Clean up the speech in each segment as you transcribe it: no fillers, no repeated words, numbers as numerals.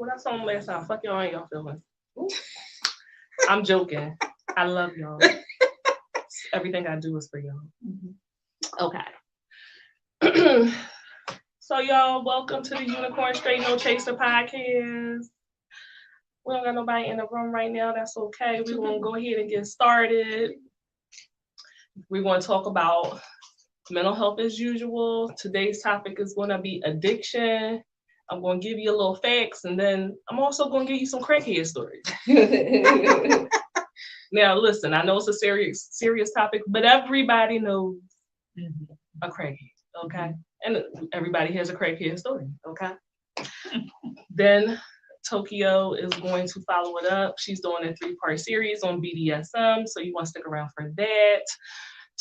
What I told them last time, fuck y'all and y'all feelings. I'm joking. I love y'all. Everything I do is for y'all. Okay. So y'all, welcome to the Unicorn Straight No Chaser podcast. We don't got nobody in the room right now. That's okay. We're going to go ahead and get started. We're going to talk about mental health as usual. Today's topic is going to be addiction. I'm going to give you a little facts, and then I'm also going to give you some crackhead stories. Now, listen, I know it's a serious topic, but everybody knows a crackhead, okay? And everybody has a crackhead story, okay? Then Tokyo is going to follow it up. She's doing a 3-part series on BDSM, so you want to stick around for that.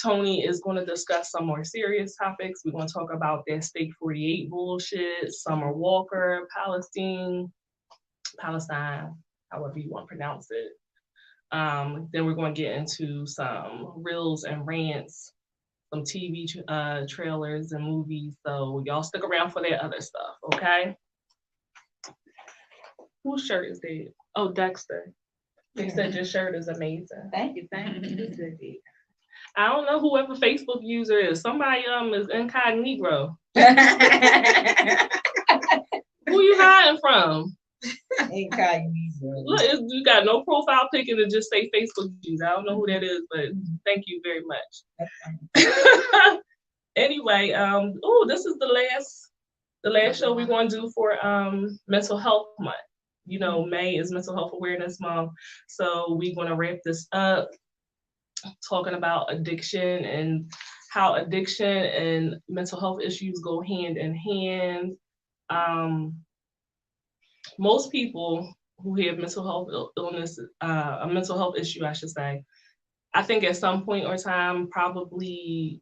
Tony is going to discuss some more serious topics. We're going to talk about that State 48 bullshit, Summer Walker, Palestine, however you want to pronounce it. Then we're going to get into some reels and rants, some TV trailers and movies. So y'all stick around for that other stuff, okay? Whose shirt is that? Oh, Dexter. They said your shirt is amazing. Thank you. I don't know whoever Facebook user is. Somebody is incognito. Who you hiding from? Incognito. Look, you got no profile pic and it just say Facebook user. I don't know who that is, but thank you very much. Anyway, this is the last show we're going to do for Mental Health Month. You know, May is Mental Health Awareness Month, so we're going to wrap this up talking about addiction and how addiction and mental health issues go hand in hand. Most people who have mental health illness, a mental health issue, I should say, I think at some point or time probably,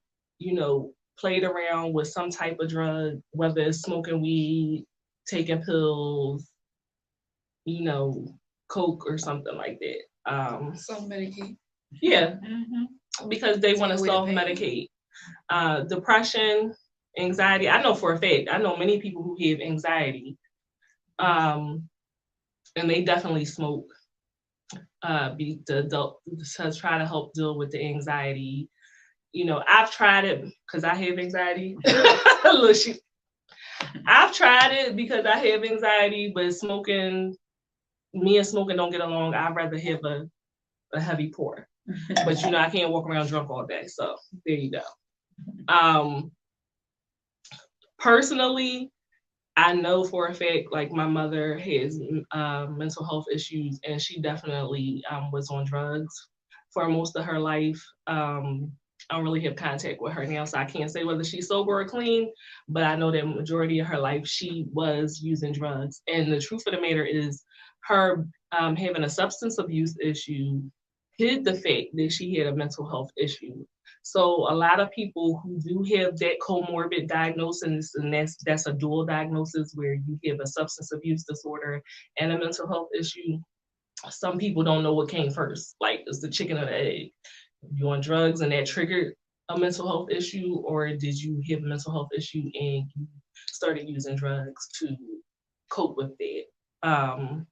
played around with some type of drug, whether it's smoking weed, taking pills, coke or something like that. Self-medicate. Yeah, because they want to self-medicate. Depression, anxiety. I know for a fact, I know many people who have anxiety, and they definitely smoke to try to help deal with the anxiety. I've tried it because I have anxiety. I've tried it because I have anxiety, but me and smoking don't get along. I'd rather have a heavy pour. But I can't walk around drunk all day. So there you go. Personally, I know for a fact, like my mother has mental health issues, and she definitely was on drugs for most of her life. I don't really have contact with her now, so I can't say whether she's sober or clean, but I know that majority of her life she was using drugs. And the truth of the matter is her having a substance abuse issue hid the fact that she had a mental health issue. So a lot of people who do have that comorbid diagnosis, and that's a dual diagnosis where you have a substance abuse disorder and a mental health issue, some people don't know what came first, like it's the chicken or the egg. You on drugs and that triggered a mental health issue, or did you have a mental health issue and you started using drugs to cope with that?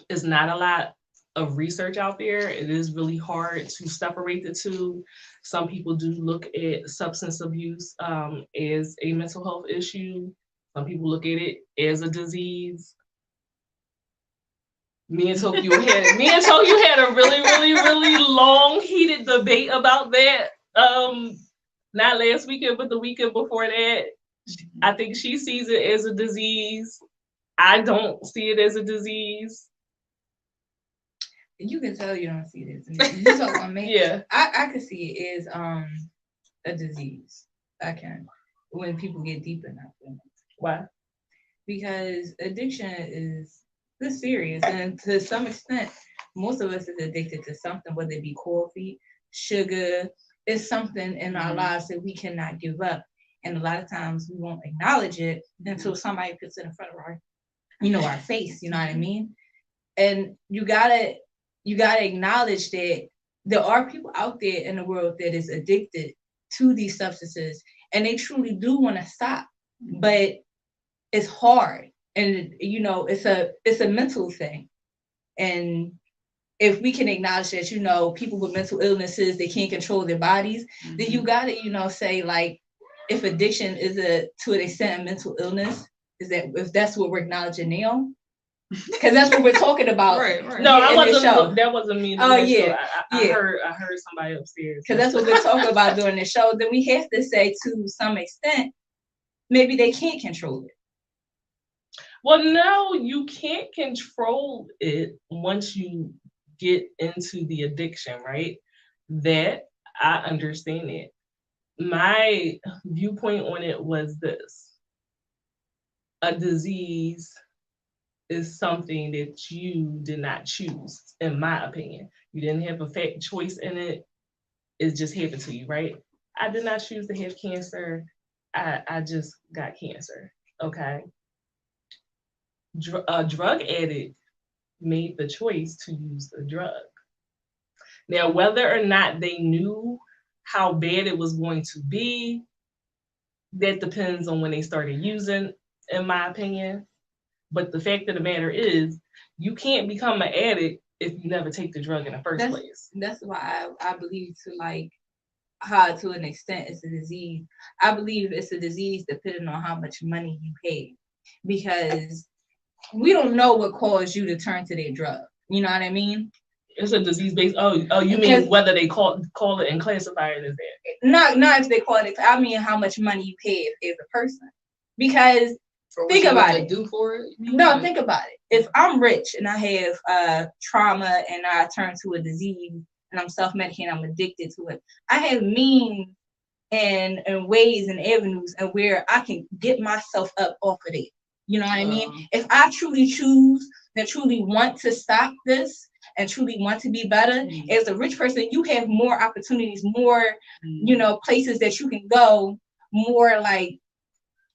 It's not a lot of research out there. It is really hard to separate the two. Some people do look at substance abuse as a mental health issue. Some people look at it as a disease. Me and Tokyo had a really, really, really long, heated debate about that. Not last weekend, but the weekend before that. I think she sees it as a disease. I don't see it as a disease. You can tell you don't see it as a disease. You talk about me. Yeah. I can see it as a disease. I can. When people get deep enough in it. Why? Because addiction is serious, and to some extent most of us is addicted to something, whether it be coffee, sugar. It's something in our lives that we cannot give up, and a lot of times we won't acknowledge it until somebody puts it in front of our face. You know what I mean? And you gotta acknowledge that there are people out there in the world that is addicted to these substances, and they truly do want to stop, but it's hard. And you know, it's a mental thing. And if we can acknowledge that, you know, people with mental illnesses, they can't control their bodies, then you gotta, you know, say like, if addiction is to an extent a mental illness, is that if that's what we're acknowledging now, because that's what we're talking about. Right. No, I wasn't. That wasn't me. Oh yeah, I heard somebody upstairs. Because that's what we're talking about during the show. Then we have to say, to some extent, maybe they can't control it. Well, no, you can't control it once you get into the addiction, right? That I understand it. My viewpoint on it was this: a disease is something that you did not choose, in my opinion. You didn't have a choice in it. It just happened to you, right? I did not choose to have cancer. I just got cancer, okay? A drug addict made the choice to use the drug. Now, whether or not they knew how bad it was going to be, that depends on when they started using, in my opinion. But the fact of the matter is, you can't become an addict if you never take the drug in the first place. That's why I believe, to like, how to an extent it's a disease. I believe it's a disease depending on how much money you pay, because we don't know what caused you to turn to their drug. You know what I mean? It's a disease based. Oh, you mean whether they call it and classify it as that? Not if they call it. I mean how much money you pay as a person. Because think about it. Do for it? No, think about it. If I'm rich and I have trauma and I turn to a disease and I'm self-medicating, I'm addicted to it, I have means and ways and avenues and where I can get myself up off of it. You know what I mean? If I truly choose and truly want to stop this and truly want to be better, as a rich person, you have more opportunities, more, you know, places that you can go, more like,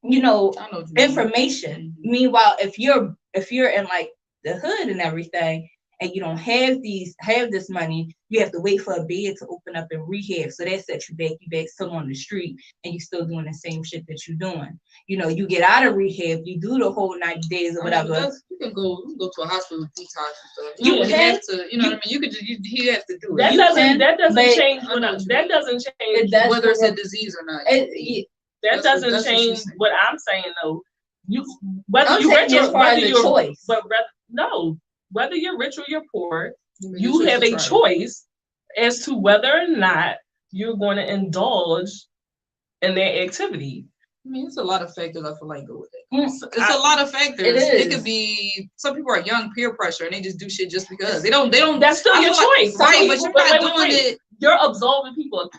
you know, information. Meanwhile, if you're in like the hood and everything, and you don't have this money, you have to wait for a bed to open up in rehab. So that sets you back still on the street, and you still doing the same shit that you're doing. You know, you get out of rehab, you do the whole 90 days or whatever. You can go to a hospital with detox and stuff. You have to, you know what I mean? You could you have to do it. That doesn't change whether it's a disease or not. That doesn't change what I'm saying though. Whether you're rich or whether you're choice. Whether you're rich or you're poor, you have a choice as to whether or not you're going to indulge in that activity. I mean, it's a lot of factors I feel like go with it. It's a lot of factors. It could be, some people are young, peer pressure, and they just do shit just because they don't. That's still your choice, right? But you're not doing it. You're absolving people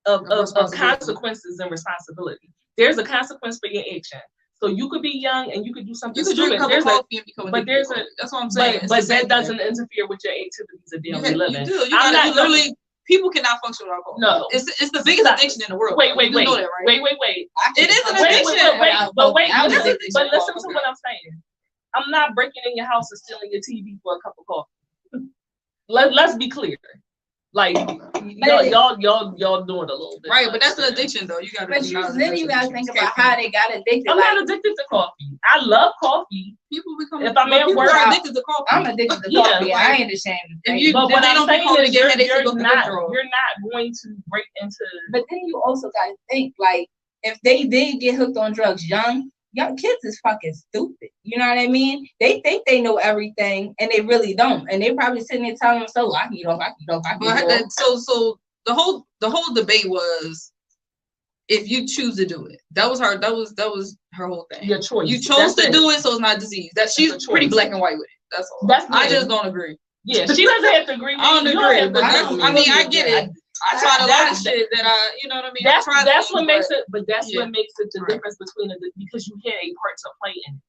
of consequences and responsibility. There's a consequence for your action. So you could be young and you could do something. You could drink a cup of coffee and become addicted. That's what I'm saying. But that doesn't interfere with your activities of daily living. You do. Literally, people cannot function without alcohol. No, it's the biggest addiction in the world. Wait. You know that, right? Wait. It is an addiction. But listen to what I'm saying. I'm not breaking in your house and stealing your TV for a cup of coffee. Let's be clear. Like y'all doing a little bit. Right, but that's an addiction though. You gotta. But then you gotta think about how they got addicted. I'm not addicted to coffee. I love coffee. People become. If I'm at work, addicted to coffee. I'm addicted to coffee. I ain't ashamed. But what I'm saying is you're not going to break into. But then you also gotta think, like, if they did get hooked on drugs young kids is fucking stupid. You know what I mean? They think they know everything and they really don't. And they probably sitting there telling themselves, I can eat off. So the whole debate was if you choose to do it. That was her whole thing. Your choice. You chose to do it, so it's not a disease. She's pretty black and white with it. That's all. I just don't agree. Yeah, she doesn't have to agree with I don't agree, but I get it. I tried a lot of shit that you know what I mean? That's what makes it the difference between because you had a part to play in it.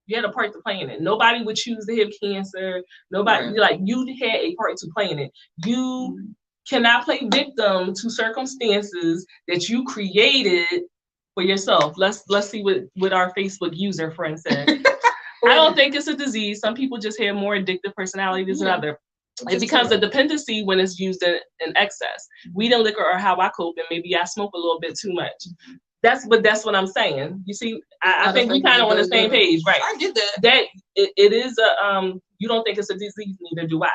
You had a part to play in it. Nobody would choose to have cancer. Nobody, you had a part to play in it. You cannot play victim to circumstances that you created for yourself. Let's see what our Facebook user friend said. I don't think it's a disease. Some people just have more addictive personalities than others. It becomes a dependency when it's used in excess. Weed and liquor are how I cope, and maybe I smoke a little bit too much. That's what I'm saying. You see, I think we kind of on the same page, right? I get that. That it is a you don't think it's a disease, neither do I.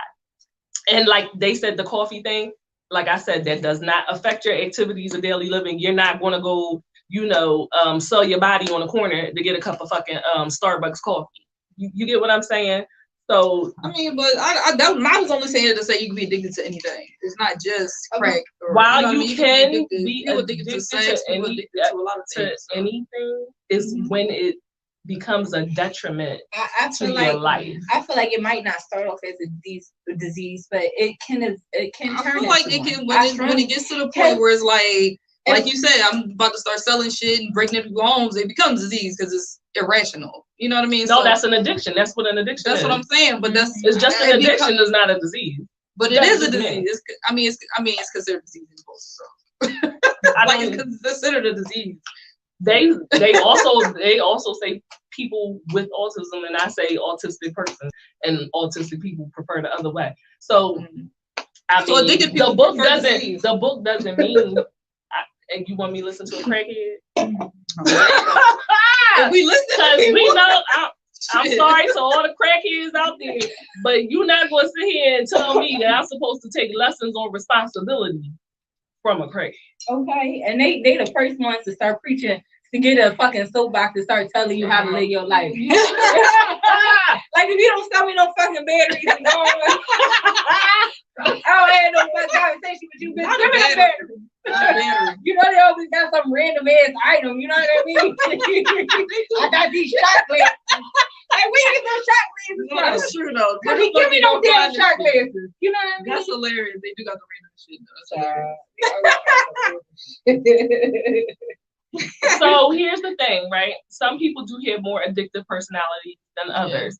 And like they said, the coffee thing, like I said, that does not affect your activities of daily living. You're not gonna go, sell your body on a corner to get a cup of fucking Starbucks coffee. You get what I'm saying? So I mean, but I was only saying it to say you can be addicted to anything. It's not just crack. Or, while you can be addicted to sex, to, addicted to a lot of things. To anything is when it becomes a detriment I feel to like, your life. I feel like it might not start off as a disease, but it can turn. I feel like it can when it gets to the point where it's like you said, I'm about to start selling shit and breaking into people's homes. It becomes disease because it's irrational. You know what I mean? No, that's an addiction. That's what an addiction is. That's what I'm saying. But it's just an addiction. Is not a disease. But it is a disease. It's considered a disease in both. So it's considered a disease. They also say people with autism, and I say autistic person, and autistic people prefer the other way. So addicted people the book doesn't mean. And you want me to listen to a crackhead? If we listen, because we know. I'm sorry to all the crackheads out there, but you're not going to sit here and tell me that I'm supposed to take lessons on responsibility from a crackhead. Okay, and they the first ones to start preaching, to get a fucking soapbox to start telling you how to live your life. Like, if you don't sell me no fucking batteries, I don't have no fucking conversation with you, bitch. Give me the battery. You know they always got some random ass item. You know what I mean? I got these shot glasses. Like, we get those shot glasses. No, that's true though. Give me no damn shot glasses. You know what I mean? That's hilarious. They do got the random shit. So here's the thing, right? Some people do have more addictive personalities than others.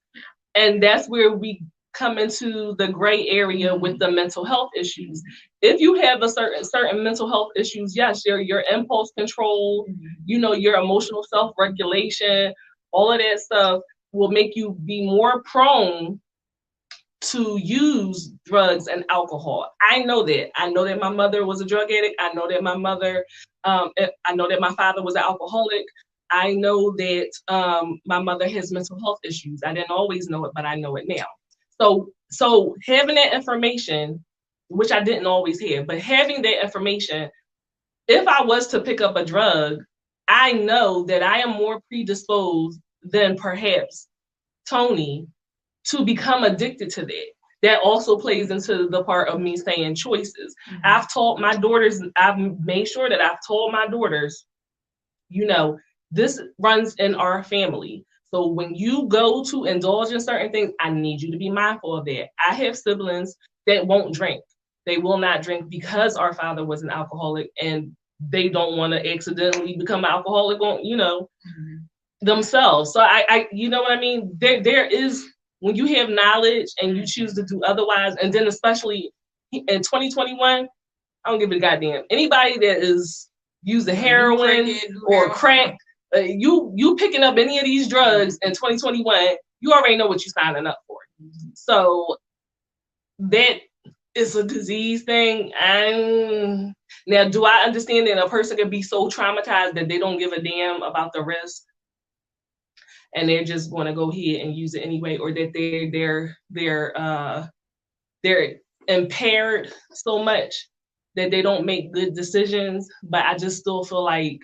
And that's where we come into the gray area with the mental health issues. If you have a certain mental health issues, yes, your impulse control, your emotional self-regulation, all of that stuff will make you be more prone to use drugs and alcohol. I know that. I know that my mother was a drug addict. I know that my father was an alcoholic. I know that my mother has mental health issues. I didn't always know it, but I know it now. So having that information, which I didn't always have, but having that information, if I was to pick up a drug, I know that I am more predisposed than perhaps Tony to become addicted to that. That also plays into the part of me saying choices. I've taught my daughters, I've made sure that I've told my daughters, this runs in our family. So when you go to indulge in certain things, I need you to be mindful of that. I have siblings that won't drink. They will not drink because our father was an alcoholic, and they don't want to accidentally become an alcoholic on, themselves. So I you know what I mean? There is, when you have knowledge and you choose to do otherwise, and then especially in 2021, I don't give a goddamn. Anybody that is using heroin or crack, you picking up any of these drugs in 2021, you already know what you're signing up for. So that is a disease thing. And now, do I understand that a person can be so traumatized that they don't give a damn about the risk, and they're just going to go ahead and use it anyway, or that they're impaired so much that they don't make good decisions? But I just still feel like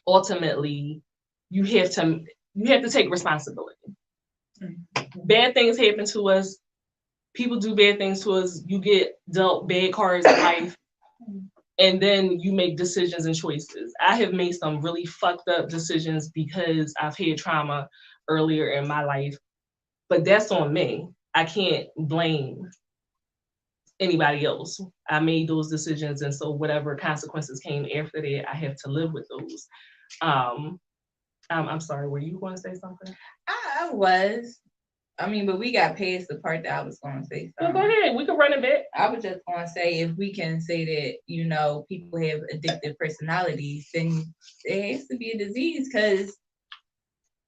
ultimately you have to take responsibility. Bad things happen to us. People do bad things to us. You get dealt bad cards in life, and then you make decisions and choices. I have made some really fucked up decisions because I've had trauma earlier in my life, but that's on me. I can't blame anybody else. I made those decisions, and so whatever consequences came after that, I have to live with those. I'm sorry, were you going to say something? I was. But we got past the part that I was going to say. So go ahead, we can run a bit. I was just going to say, if we can say that, people have addictive personalities, then it has to be a disease, because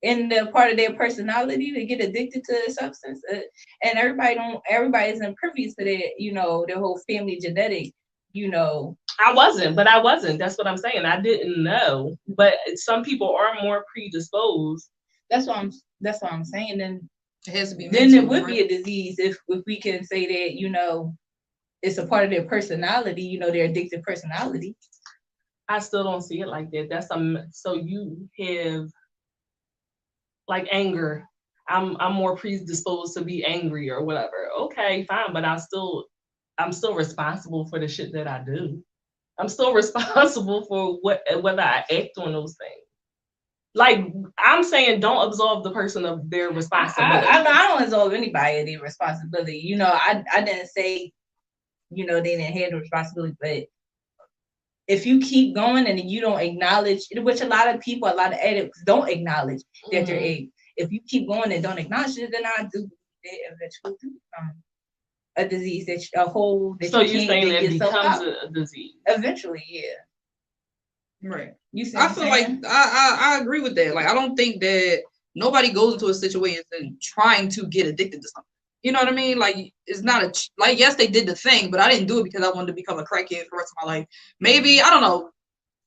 in the part of their personality, they get addicted to a substance, and everybody isn't privy to that, their whole family genetic, you know. I wasn't. That's what I'm saying. I didn't know. But some people are more predisposed. That's what I'm saying. Then it has to be. Then it would be a disease if we can say that, you know, it's a part of their personality, you know, their addictive personality. I still don't see it like that. That's so you have like anger. I'm more predisposed to be angry or whatever. Okay, fine, but I'm still responsible for the shit that I do. I'm still responsible for whether I act on those things. Like I'm saying, don't absolve the person of their responsibility. I don't absolve anybody of their responsibility. You know, I didn't say, you know, they didn't have the responsibility, but if you keep going and you don't acknowledge, which a lot of addicts don't acknowledge that they're addicts. If you keep going and don't acknowledge it, then I do believe that eventually do become a disease so you're saying it becomes a disease eventually, yeah. Right. I feel like I agree with that. Like I don't think that nobody goes into a situation trying to get addicted to something. You know what I mean? Like it's not like yes they did the thing, but I didn't do it because I wanted to become a crackhead for the rest of my life. Maybe I don't know.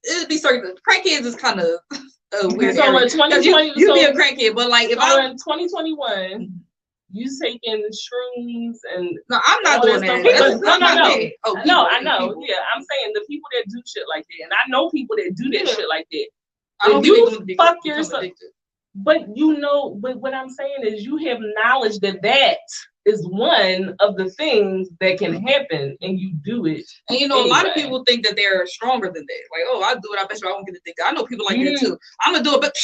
It'd be certain crackheads is kind of weird. So in 2020, you be a crackhead, but like if I'm in 2021. You taking shrooms and no, I'm not doing that. No, I know. Yeah, I'm saying the people that do shit like that, and I know people that do that shit like that. I don't you fuck yourself. But you know, but what I'm saying is you have knowledge that is one of the things that can happen, and you do it. And you know, anyway. A lot of people think that they're stronger than that. Like, oh, I do it. I bet you I won't get addicted. I know people like that too. I'm gonna do it, but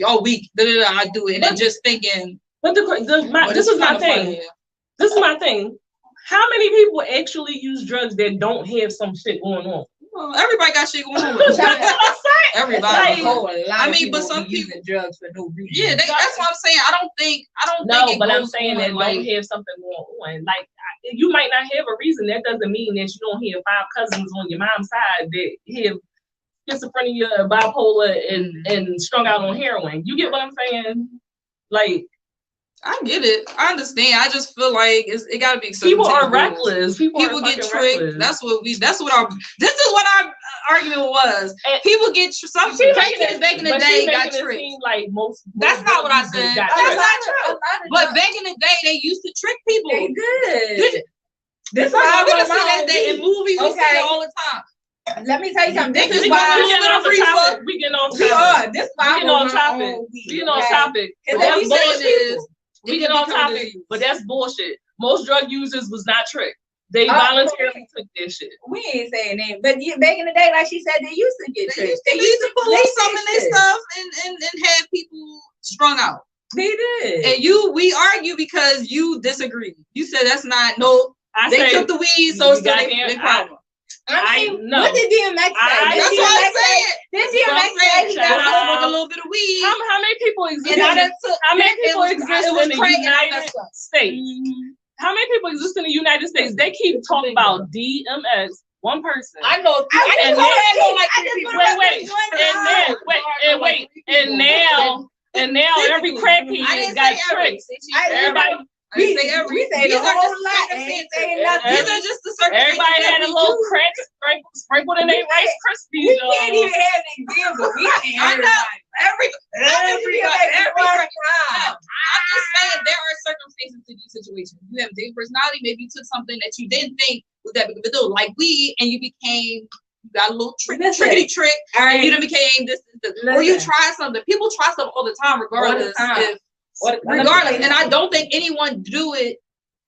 all week, I do it, and then just thinking. But this is my thing. Funny, yeah. This is my thing. How many people actually use drugs that don't have some shit going on? Well, everybody got shit going on. Everybody. I mean, but some people using drugs for no reason. Yeah, that's what I'm saying. I don't think. But I'm saying that don't have something going on. Like you might not have a reason. That doesn't mean that you don't have 5 cousins on your mom's side that have schizophrenia, bipolar, and strung out on heroin. You get what I'm saying? Like. I get it. I understand. I just feel like it gotta be. People are reckless. People get tricked. Reckless. This is what our argument was. And people get some crackheads back in the day got tricked. Like that's not what I said. That's not true. But back in the day, they used to trick people. They did. This is why we see that in movies. We see it all the time. Let me tell you something. This is why we getting off topic. This is why we getting off topic. That's bullshit. We get on topic, but that's bullshit. Most drug users was not tricked. They voluntarily took their shit. We ain't saying that, but back in the day, like she said, they used to get tricked. They used to pull some of their stuff and have people strung out. They did. And we argue because you disagree. You said that's not they took the weed, so it's not their problem. I mean, what did DMX say? That's what I'm saying. Did DMX say he got a little bit of weed? How many people exist? How many people exist in the United States? How many people exist in the United States? They keep talking about DMX. One person. I know. And now every crackhead got tricked. Everybody. We say the whole lot. Ain't saying nothing. These are just the circumstances. Everybody had a little crack sprinkled in their Rice Krispies. We can't even have an example. We can't. Everybody. I'm just saying there are circumstances to these situations. You have a different personality. Maybe you took something that you didn't think was that big of a deal, like weed, and you got a little trickety trick, and you became this. Or you try something. People try stuff all the time, regardless. Regardless, and I don't think anyone do it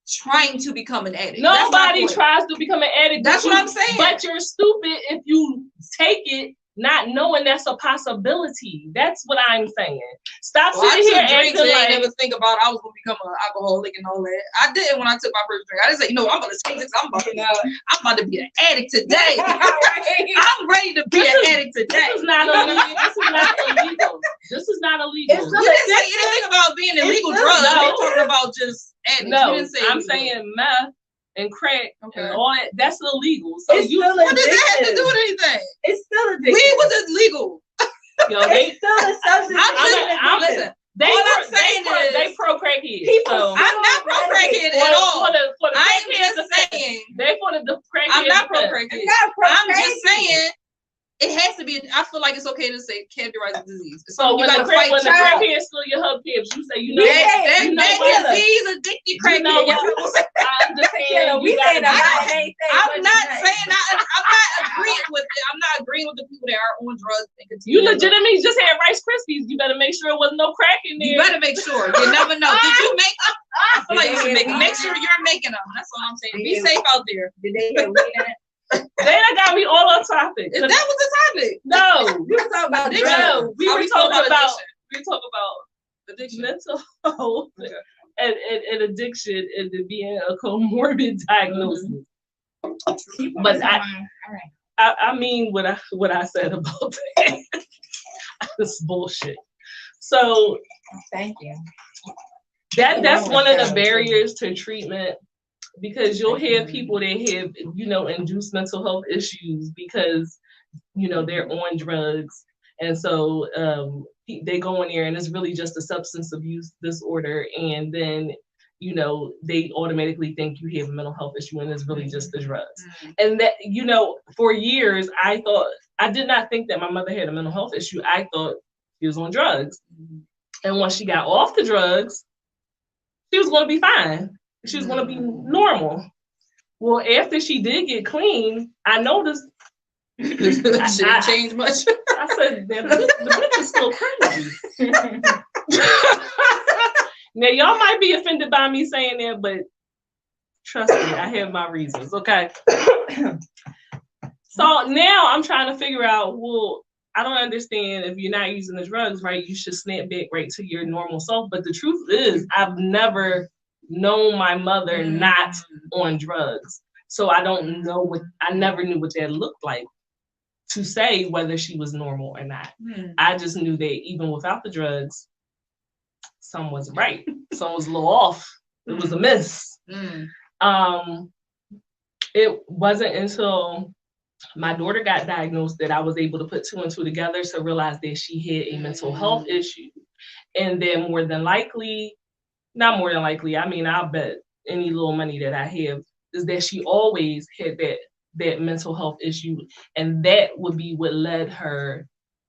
trying to become an addict. Nobody tries to become an addict. That's what I'm saying. But you're stupid if you take it not knowing that's a possibility. That's what I'm saying. Stop sitting here acting like I never think about I was gonna become an alcoholic and all that. I did when I took my first drink. I didn't say, I'm gonna take this. I'm about to be an addict today. I'm ready to be an addict today. This is not illegal. This is not illegal. You didn't say anything about being illegal drugs. You're talking about just addicts. No, I'm saying meth and crack and all that. That's illegal. So what does that have to do with anything? It's still addictive. Weed was illegal. It's still a substance. They pro crackhead. I'm not pro crackhead at all. For the I am just saying saying. They wanted the crackhead. I'm not pro crackhead. I'm just crazy. saying it has to be. I feel like it's okay to say categorized disease. So when the crackhead steal your hubcaps, you say that disease addicted crackhead. I'm just saying. I'm not saying I'm not agreeing with it. I'm not agreeing with the people that are on drugs and continue. You legitimately just had Rice Krispies. You better make sure it wasn't no crack in there. You better make sure. You never know. Did you make them? I feel like you should make sure you're making them. That's all I'm saying. Be safe out there. Did they get weed in it? They got me all on topic. That was the topic. No, we were talking about addiction. No, we were talking about addiction, mental health, and addiction, and to being a comorbid diagnosis. But I mean what I said about that. This bullshit. So thank you. That's one of the barriers to treatment. Because you'll have people that have, induced mental health issues because, they're on drugs. And so they go in there and it's really just a substance abuse disorder. And then, they automatically think you have a mental health issue and it's really just the drugs. And that, for years, I did not think that my mother had a mental health issue. I thought she was on drugs. And once she got off the drugs, she was going to be fine. She was going to be normal. Well, after she did get clean, I noticed she didn't change much. I said, the bitch is still crazy. Now, y'all might be offended by me saying that, but trust me, I have my reasons, okay? So now I'm trying to figure out, well, I don't understand if you're not using the drugs, right? You should snap back right to your normal self. But the truth is, I've never known my mother not on drugs. So I don't know I never knew what that looked like to say whether she was normal or not. I just knew that even without the drugs, something wasn't right. Something was a little off. It was a miss. It wasn't until my daughter got diagnosed that I was able to put 2 and 2 together to realize that she had a mental health issue. And then not more than likely, I mean, I'll bet any little money that I have is that she always had that mental health issue. And that would be what led her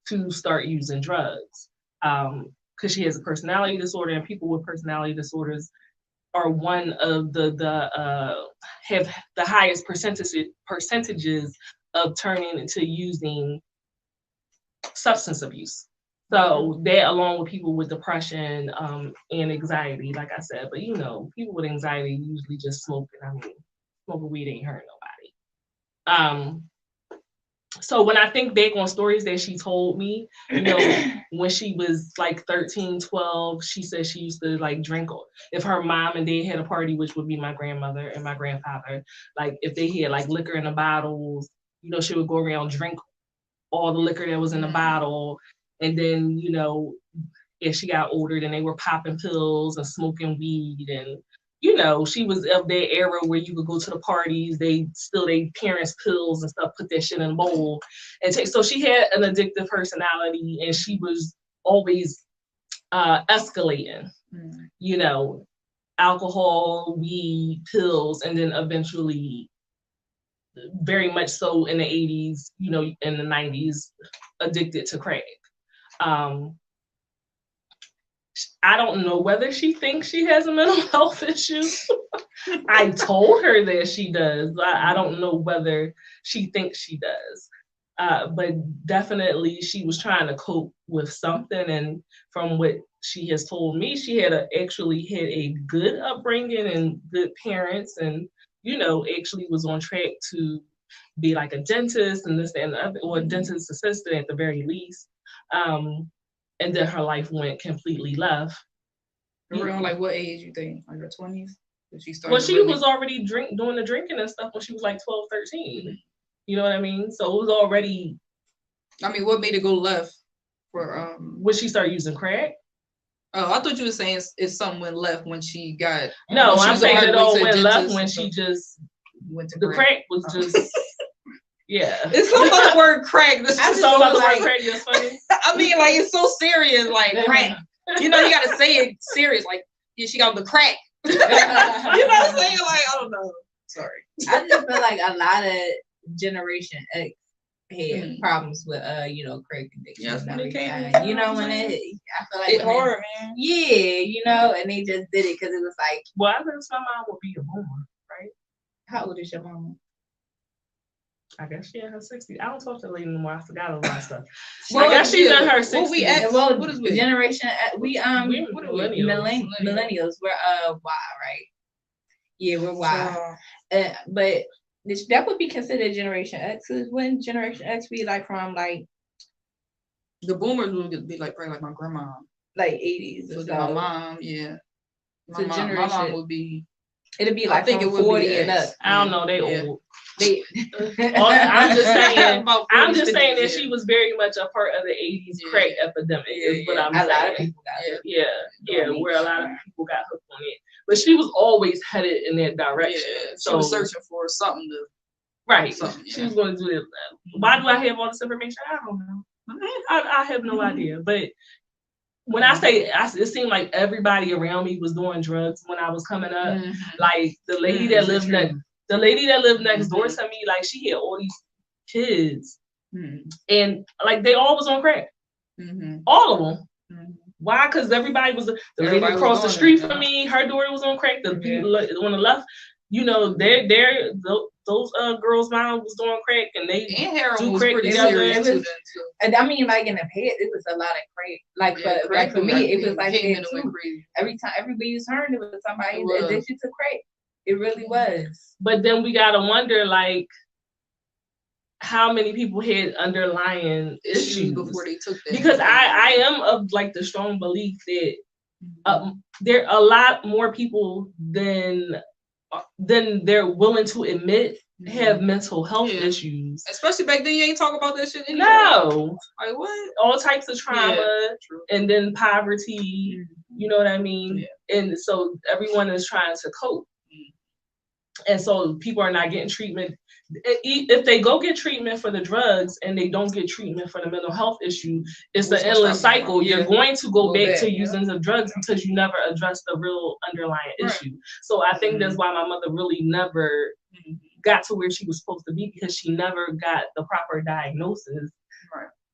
to start using drugs. Because she has a personality disorder, and people with personality disorders are one of have the highest percentages of turning into using substance abuse. So that, along with people with depression and anxiety, like I said, but people with anxiety usually just smoking. I mean, smoking weed ain't hurting nobody. So when I think back on stories that she told me, when she was like 13, 12, she said she used to like drink. If her mom and dad had a party, which would be my grandmother and my grandfather, like if they had like liquor in the bottles, she would go around drink all the liquor that was in the bottle. And then, as she got older, then they were popping pills and smoking weed. And, she was of that era where you could go to the parties, they parents' pills and stuff, put that shit in a bowl. And so she had an addictive personality, and she was always escalating, alcohol, weed, pills, and then eventually, very much so in the 80s, in the 90s, addicted to crack. I don't know whether she thinks she has a mental health issue. I told her that she does. I don't know whether she thinks she does. But definitely she was trying to cope with something. And from what she has told me, she actually had a good upbringing and good parents, and, actually was on track to be like a dentist and this and the other, or a dentist assistant at the very least. And then her life went completely left. Around like what age you think? Like her 20s? She was already doing the drinking and stuff when she was like 12, 13. You know what I mean? So it was already. I mean, what made it go left? For when she started using crack? Oh, I thought you were saying if something went left when she got. No, I'm saying it all went left when she just went to the crack was just. Yeah. It's so about the word crack. This is so about the word crack is funny. I mean, like, it's so serious, like crack. You gotta say it serious. Like, yeah, she got the crack. You know what I'm saying? Like, I don't know. Sorry. I just feel like a lot of Generation X had problems with crack addiction. Yes, and when it came everything. in, You know, when it, I feel like It's hard, man. Yeah, and they just did it because it was like. Well, I think my mom would be a boomer, right? How old is your mama? I guess she in her 60s. I don't talk to the lady anymore. I forgot a lot of stuff. Well, I guess she's in her 60s. What we at? Well, what is we? Generation we what are millennials? Millennials. We're Y, right? Yeah, we're Y. But that would be considered Generation X. When Generation X be like from like the boomers would be like probably like my grandma, like 80s. So my mom, yeah. My mom would be. It'd be like I think it would 40 and up. I don't know. They old. I'm just saying that she was very much a part of the 80s crack epidemic. Is what I'm saying. A lot of people got where a lot of people got hooked on it. But she was always headed in that direction. So she was searching for something to. Right. She was going to do it. Why do I have all this information? I don't know. I have no idea. But when I say, it seemed like everybody around me was doing drugs when I was coming up. Like the lady that lived next door to me, like she had all these kids, and like they all was on crack. All of them. Why? Because everybody was the lady across the street from me. Her daughter was on crack. The people on the left, those girls' mom was doing crack, and they do crack together. And I mean, like in the past, it was a lot of crack. Like for me, it was like that too. Every time everybody turned, it was somebody addicted to crack. It really was. But then we gotta wonder, like, how many people had underlying issues before they took that. Because I am of like the strong belief that there are a lot more people than they're willing to admit have mental health issues. Especially back then, you ain't talk about that shit anymore. No. Like what? All types of trauma and then poverty. You know what I mean? And so everyone is trying to cope. And so people are not getting treatment. If they go get treatment for the drugs and they don't get treatment for the mental health issue, it's an endless cycle. You're going to go back to using the drugs because you never addressed the real underlying issue. So I think that's why my mother really never got to where she was supposed to be, because she never got the proper diagnosis.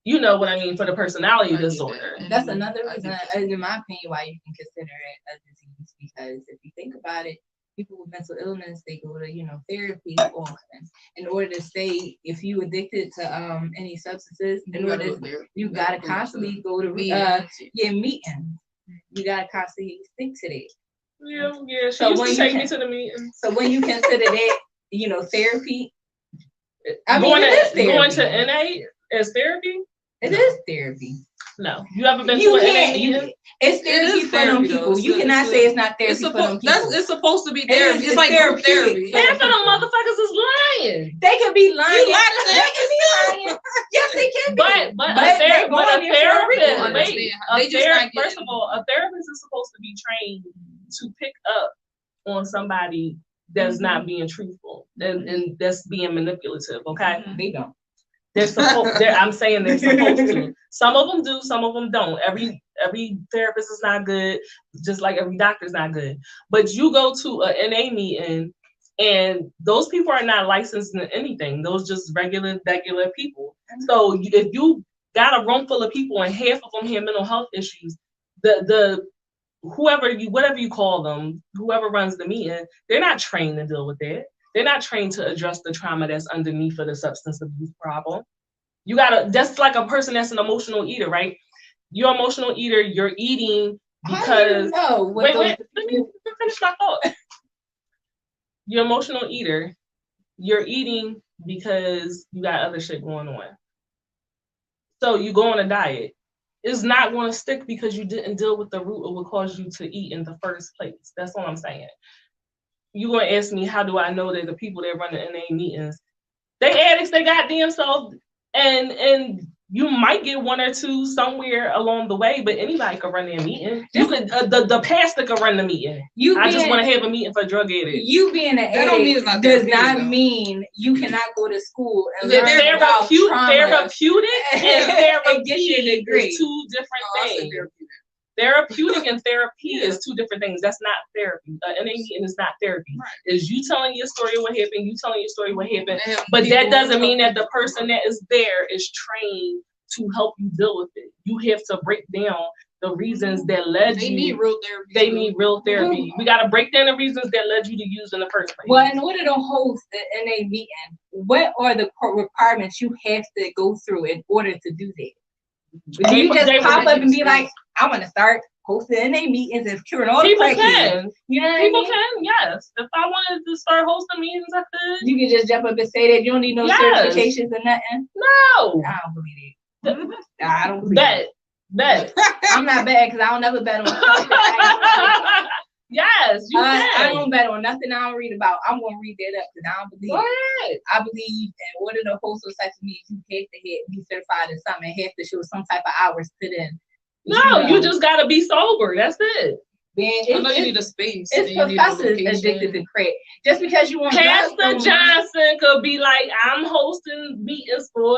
You know what I mean, for the personality disorder. That's another reason, in my opinion, why you can consider it a disease, because if you think about it, people with mental illness, they go to, therapy often in order to stay. If you addicted to any substances, you gotta constantly go to meetings. You gotta constantly stick to that. Yeah. She used to take me to the meetings. So when you consider that, therapy, I mean, going to NA as therapy. It is therapy. No, you haven't been to an NA meeting? It's therapy for them people. You cannot say it's not therapy for them people. It's supposed to be therapy. It's like therapy. Half of them motherfuckers is lying. They can be lying. You lie to them. They can be lying. Yes, they can be. But a therapist, first of all, a therapist is supposed to be trained to pick up on somebody that's not being truthful and that's being manipulative. Okay, they don't. I'm saying they're supposed to. Some of them do, some of them don't. Every therapist is not good, just like every doctor's not good. But you go to a NA meeting, and those people are not licensed in anything. Those just regular people. So if you got a room full of people and half of them have mental health issues, whatever you call them, whoever runs the meeting, they're not trained to deal with that. They're not trained to address the trauma that's underneath of the substance abuse problem. You gotta, just like a person that's an emotional eater, right? You're an emotional eater, you're eating because... Wait, let me finish my thought. You're an emotional eater, you're eating because you got other shit going on. So you go on a diet. It's not gonna stick because you didn't deal with the root of what caused you to eat in the first place. That's all I'm saying. You gonna ask me, how do I know that the people that run the NA meetings, they addicts, they goddamn self, and you might get one or two somewhere along the way, but anybody can run their meeting. You could, the pastor can run the meeting. I just want to have a meeting for drug addicts. You being an addict does not mean you cannot go to school and learn about trauma therapeutic and get you a degree. Two different things. Therapeutic and therapy is two different things. That's not therapy. NA meeting is not therapy. Right. Is you telling your story of what happened, you telling your story what happened. And But that doesn't mean that people- the person that is there is trained to help you deal with it. You have to break down the reasons that led They you. need real therapy. They need real therapy. We got to break down the reasons that led you to use in the first place. Well, in order to host an NA meeting, what are the requirements you have to go through in order to do that? Do you just pop up and be like, I want to start hosting NA meetings and curing all the People crackheads? can. You know what People I mean? can, yes. If I wanted to start hosting meetings, I could. You can just jump up and say that you don't need no Yes. certifications or nothing. No. I don't believe it. I don't believe Bet. Bet. it. I'm not bad because I don't never bet on something. Yes, you I can. don't bet on nothing I don't read about. I'm gonna read that up because I don't believe Go it. ahead. I believe in order to host those types of meetings, you have to be certified in something and have to show some type of hours put in. No, you just gotta be sober. That's it. Man, I know you need a space. it's and you need a professors location. addicted to crack. Just because you want Pastor Johnson could be like, I'm hosting meetings for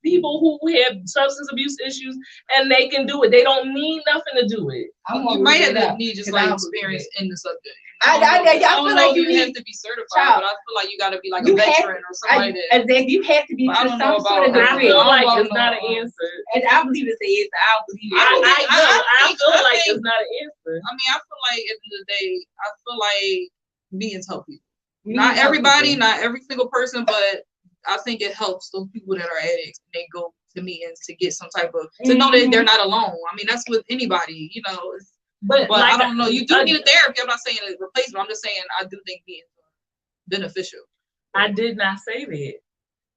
people who have substance abuse issues, and they can do it. They don't need nothing to do it. You might have to need just like experience in the subject. I don't feel know like if you you need have to be certified, Child. but I feel like you got to be like a You have- veteran or somebody that. exactly, you have to be I to don't know some sort of about- I degree. feel like don't it's know. not an answer. And I believe it's an answer. I don't believe it. I feel I like think- it's not an answer. I mean, I feel like at the end of the day, I feel like meetings help people. Meetings Not help everybody, people. not every single person, but I think it helps those people that are addicts. They go to meetings to get some type of to know that they're not alone. I mean, that's with anybody, you know. But But like, I don't know. You do need a therapy. I'm not saying it's replacement. I'm just saying I do think meetings are beneficial. I did not say that.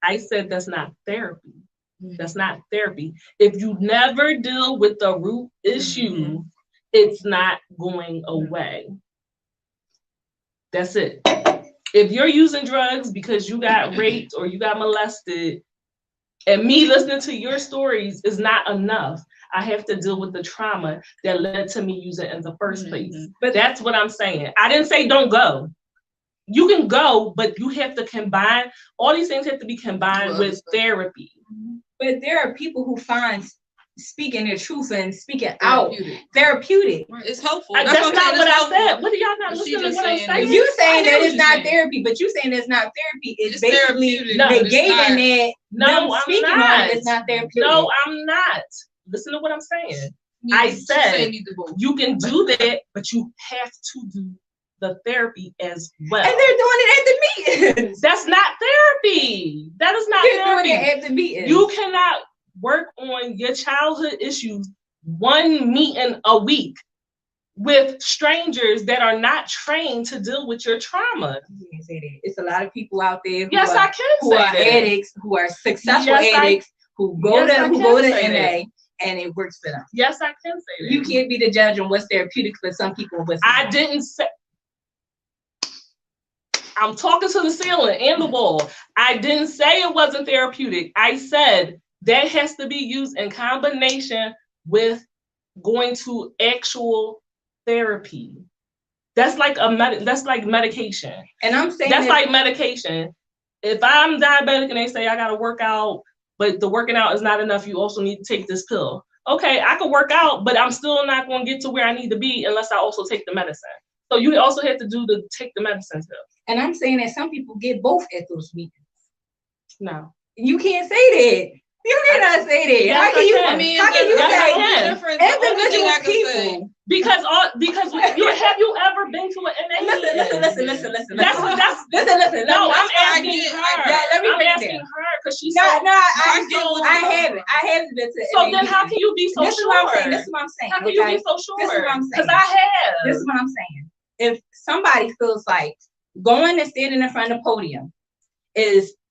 I said that's not therapy. That's not therapy. If you never deal with the root issue, it's not going away. That's it. If you're using drugs because you got raped or you got molested, and me listening to your stories is not enough. I have to deal with the trauma that led to me using it in the first place. But that's what I'm saying. I didn't say don't go. You can go, but you have to combine, all these things have to be combined with therapy. But there are people who find speaking their truth and speaking out therapeutic. It's helpful. That's not what I said. What are y'all not listening to what I'm saying? You saying that it's not saying. therapy, but you saying it's not therapy. It's It's basically therapeutic, No, but it's negating not. that. No, I'm speaking not. on it is not therapeutic. No, I'm not. Listen to what I'm saying. I She's said saying need to both. you can do that, but you have to do the therapy as well. And they're doing it at the meetings. That's not therapy. That is not They're doing therapy. it at the meetings. You cannot work on your childhood issues one meeting a week with strangers that are not trained to deal with your trauma. You can't say that. It's a lot of people out there who Yes, are, I can who say are that. addicts, who are successful Yes, addicts, who go Yes, to I who can go to say NA and it works for them. Yes, I can say that. You can't be the judge on what's therapeutic for some people. What's I not. didn't say. I'm talking to the ceiling and the wall. I didn't say it wasn't therapeutic. I said that has to be used in combination with going to actual therapy. That's like that's like medication. And I'm saying That's that like medication. If I'm diabetic and they say I gotta work out, but the working out is not enough, you also need to take this pill. Okay, I could work out, but I'm still not gonna get to where I need to be unless I also take the medicine. So you also have to take the medicine pill. and I'm saying that some people get both at those meetings. No. You can't say that. You cannot say that. Yes, how can I you? can. I mean, how can you yes, I say can. different individual people? Because have you ever been to an NA? Listen. That's Listen. no, I'm why I asking get- her. Yeah, let me I'm break it asking down. her because she's No, so. I haven't been to. So NA then, how meetings. can you be so This is sure? what I'm saying. This is what I'm saying. How can you okay? be so This is sure? what I'm Because saying. I have. This is what I'm saying. If somebody feels like going and standing in front of the podium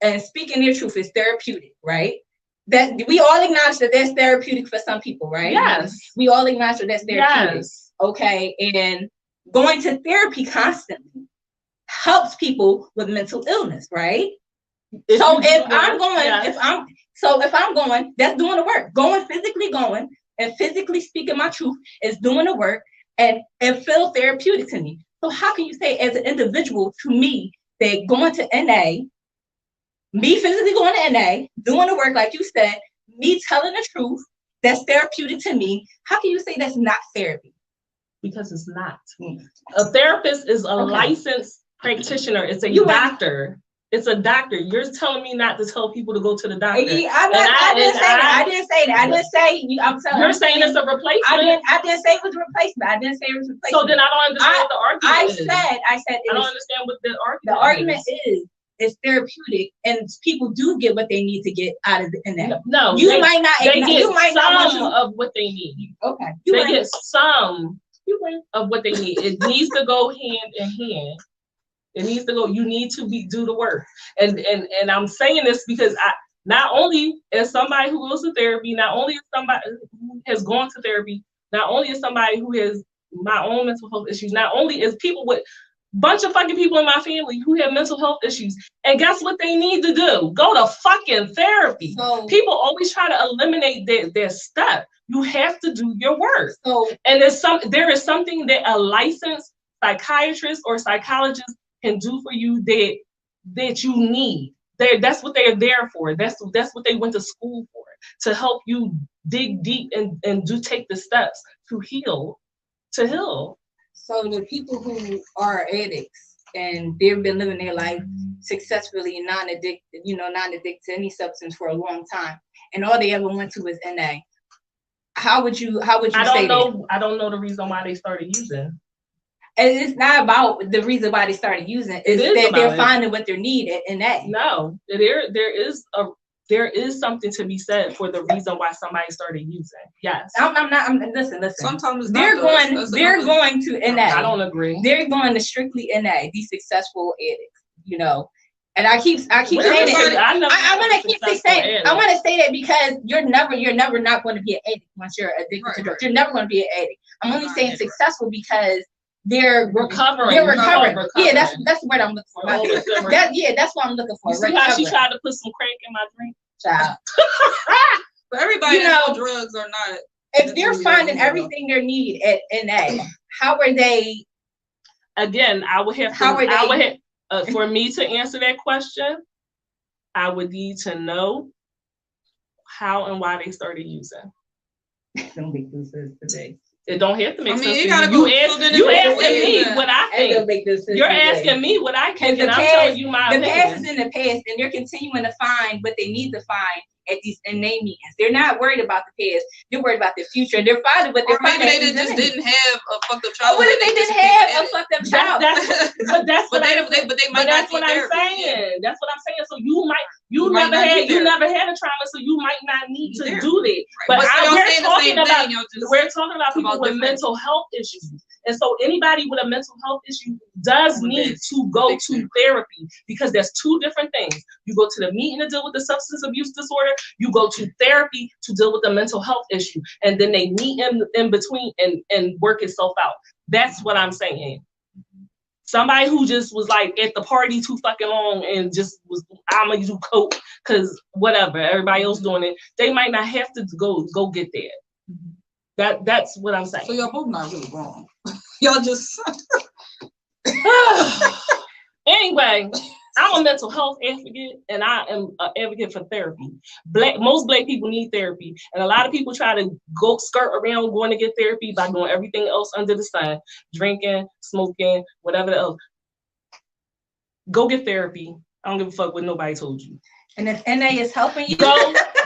and speaking their truth is therapeutic, right? That we all acknowledge that that's therapeutic for some people, right? Yes. We all acknowledge that that's therapeutic. Yes. Okay. And going to therapy constantly helps people with mental illness, right? If I'm going, that's doing the work. Physically going and physically speaking my truth is doing the work and feel therapeutic to me. So how can you say as an individual to me that going to NA, me physically going to NA, doing the work like you said, me telling the truth, that's therapeutic to me. How can you say that's not therapy? Because it's not. A therapist is a licensed practitioner. It's a doctor. It's a doctor. You're telling me not to tell people to go to the doctor. I didn't say that. I didn't say that. I didn't say you. You're saying it's a replacement. I didn't say it was a replacement. I didn't say it was a replacement. So then I don't understand what the argument is. I said. I don't understand what the argument. The argument is it's therapeutic, and people do get what they need to get out of it. No, you might not. They get you might some not want of what they need. Okay, they get some of what they need. It needs to go hand in hand. It needs to go. You need to do the work, and I'm saying this because not only as somebody who goes to therapy, not only as somebody who has gone to therapy, not only as somebody who has my own mental health issues, not only as people with bunch of fucking people in my family who have mental health issues, and guess what they need to do? Go to fucking therapy. So, people always try to eliminate their stuff. You have to do your work. So, and there is something that a licensed psychiatrist or psychologist can do for you that you need. That's what they're there for. That's what they went to school for, to help you dig deep and take the steps to heal. So the people who are addicts and they've been living their life successfully, non-addicted to any substance for a long time, and all they ever went to was NA. How would you say that? I don't know the reason why they started using. And it's not about the reason why they started using. It's that they're finding what they need in that. No, there is something to be said for the reason why somebody started using. Yes. Listen. Sometimes they're going to NA. I don't agree. They're going to strictly NA. These successful addicts, And I keep saying it. I want to say that because you're never not going to be an addict once you're addicted to drugs. You're never going to be an addict. I'm only saying successful because they're recovering. Yeah, that's the word I'm looking for. That's what I'm looking for. You see how she tried to put some crack in my drink? Child. But everybody knows drugs are not. If they're finding everything they need at NA, how are they? Again, I would have to. For me to answer that question, I would need to know how and why they started using. Don't make no sense today. It don't have to make sense. You asking me what I think. You're asking me what I think, and I'm telling you my opinion. The past is in the past, and they're continuing to find what they need to find at these NA meetings. They're not worried about the past. They're worried about the future. They're finding what they're finding. Maybe they just didn't have a fucked up child. What if they didn't have a fucked up child? That's what I'm saying. That's what I'm saying. So you never had a trauma, so you might not need to do that. But we're talking about people with mental health issues. And so anybody with a mental health issue does need to go to therapy, because there's two different things. You go to the meeting to deal with the substance abuse disorder, you go to therapy to deal with the mental health issue, and then they meet in between and work itself out. That's what I'm saying. Somebody who just was like at the party too fucking long and just was, I'm gonna do coke because whatever, everybody else doing it, they might not have to go get there. That's what I'm saying. So y'all both not really wrong. Y'all just anyway, I'm a mental health advocate, and I am an advocate for therapy. Most black people need therapy, and a lot of people try to go skirt around going to get therapy by doing everything else under the sun, drinking, smoking, whatever else. Go get therapy. I don't give a fuck what nobody told you. And if NA is helping you, go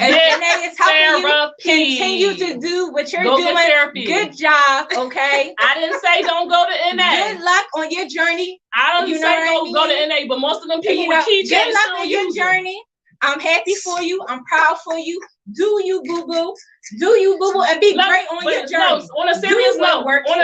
if NA is helping you, continue to do what you're doing. Good job, okay? I didn't say don't go to NA. Good luck on your journey. I don't say go to NA, but most of them people with keychains. Good luck on your journey. I'm happy for you. I'm proud for you. Do you boo boo? Do you boo boo? And be great on your journey. On a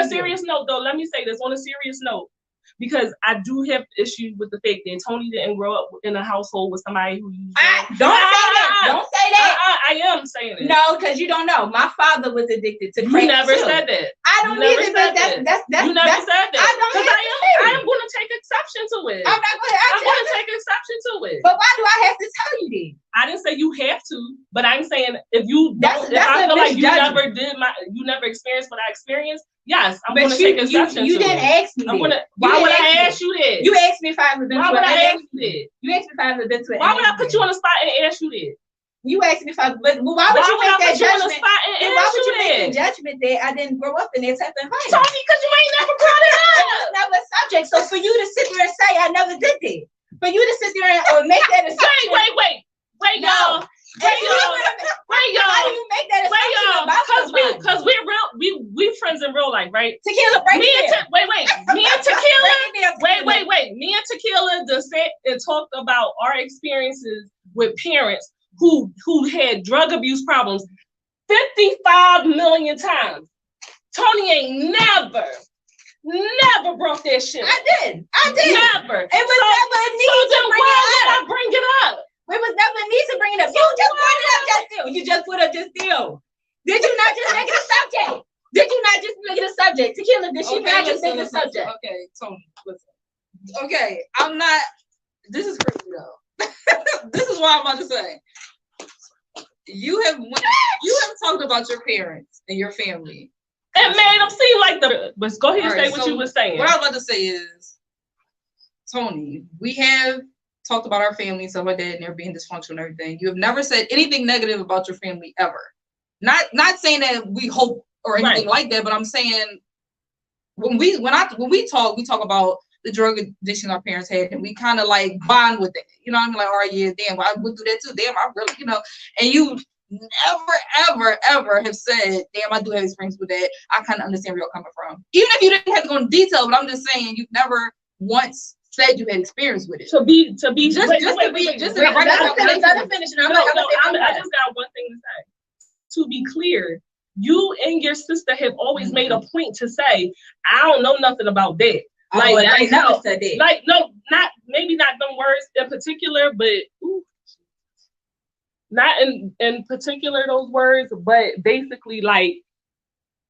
serious note, though, let me say this on a serious note. Because I do have issues with the fact that Tony didn't grow up in a household with somebody who used Don't say that. Don't say that. I am saying it. No, because you don't know. My father was addicted to crack. You never said that. I don't either. That's you never said that. I don't have to say I am going to take exception to it. I'm going to take exception to it. But why do I have to tell you this? I didn't say you have to, but I'm saying if you don't, if I feel like you never experienced what I experienced, yes, I'm going to take exception to it. You didn't ask me. Why would I ask you that? You asked me if I was been Why would I ask you that? You asked me if I was been to it. Why would I put you on the spot and ask you that? You asked me if I, but why would you make that judgment? Why would you make the judgment that I didn't grow up in that type of environment? Tony, because you ain't never brought it up. It was never a subject. So for you to sit there and say I never did that, for you to sit there and make that assumption. Wait, y'all. Wait, y'all. How do you make that assumption? Because we're real. We friends in real life, right? Tequila, break it down. Me and Tequila. Me and Tequila just sat and talked about our experiences with parents who had drug abuse problems 55 million times. Tony ain't never brought that shit. I did. Never. It was never a need to bring it up. I bring it up. It was never a need to bring it up. You just brought it up just still. You just put up just still. Did you not just make it a subject? Did you not just make it a subject? Tequila, did she not just make it a subject? Okay, Tony, listen. Okay, I'm not. This is crazy though. This is what I'm about to say. You have talked about your parents and your family. It made them seem like the. But go ahead and say what you were saying. What I was about to say is, Tony, we have talked about our family and stuff like that, and they're being dysfunctional and everything. You have never said anything negative about your family ever. Not saying that we hope or anything like that, but I'm saying when we talk about the drug addiction our parents had, and we kind of like bond with it. You know what I mean? Like, all right, yeah, damn, well, I would do that too. Damn, I really, and you never, ever have said, damn, I do have experience with that. I kind of understand where you're coming from. Even if you didn't have to go into detail, but I'm just saying you've never once said you had experience with it. To be Let me finish. I just got one thing to say. To be clear, you and your sister have always made a point to say, I don't know nothing about that. I never said that. Like, no, maybe not them words in particular, but not in particular those words, but basically like,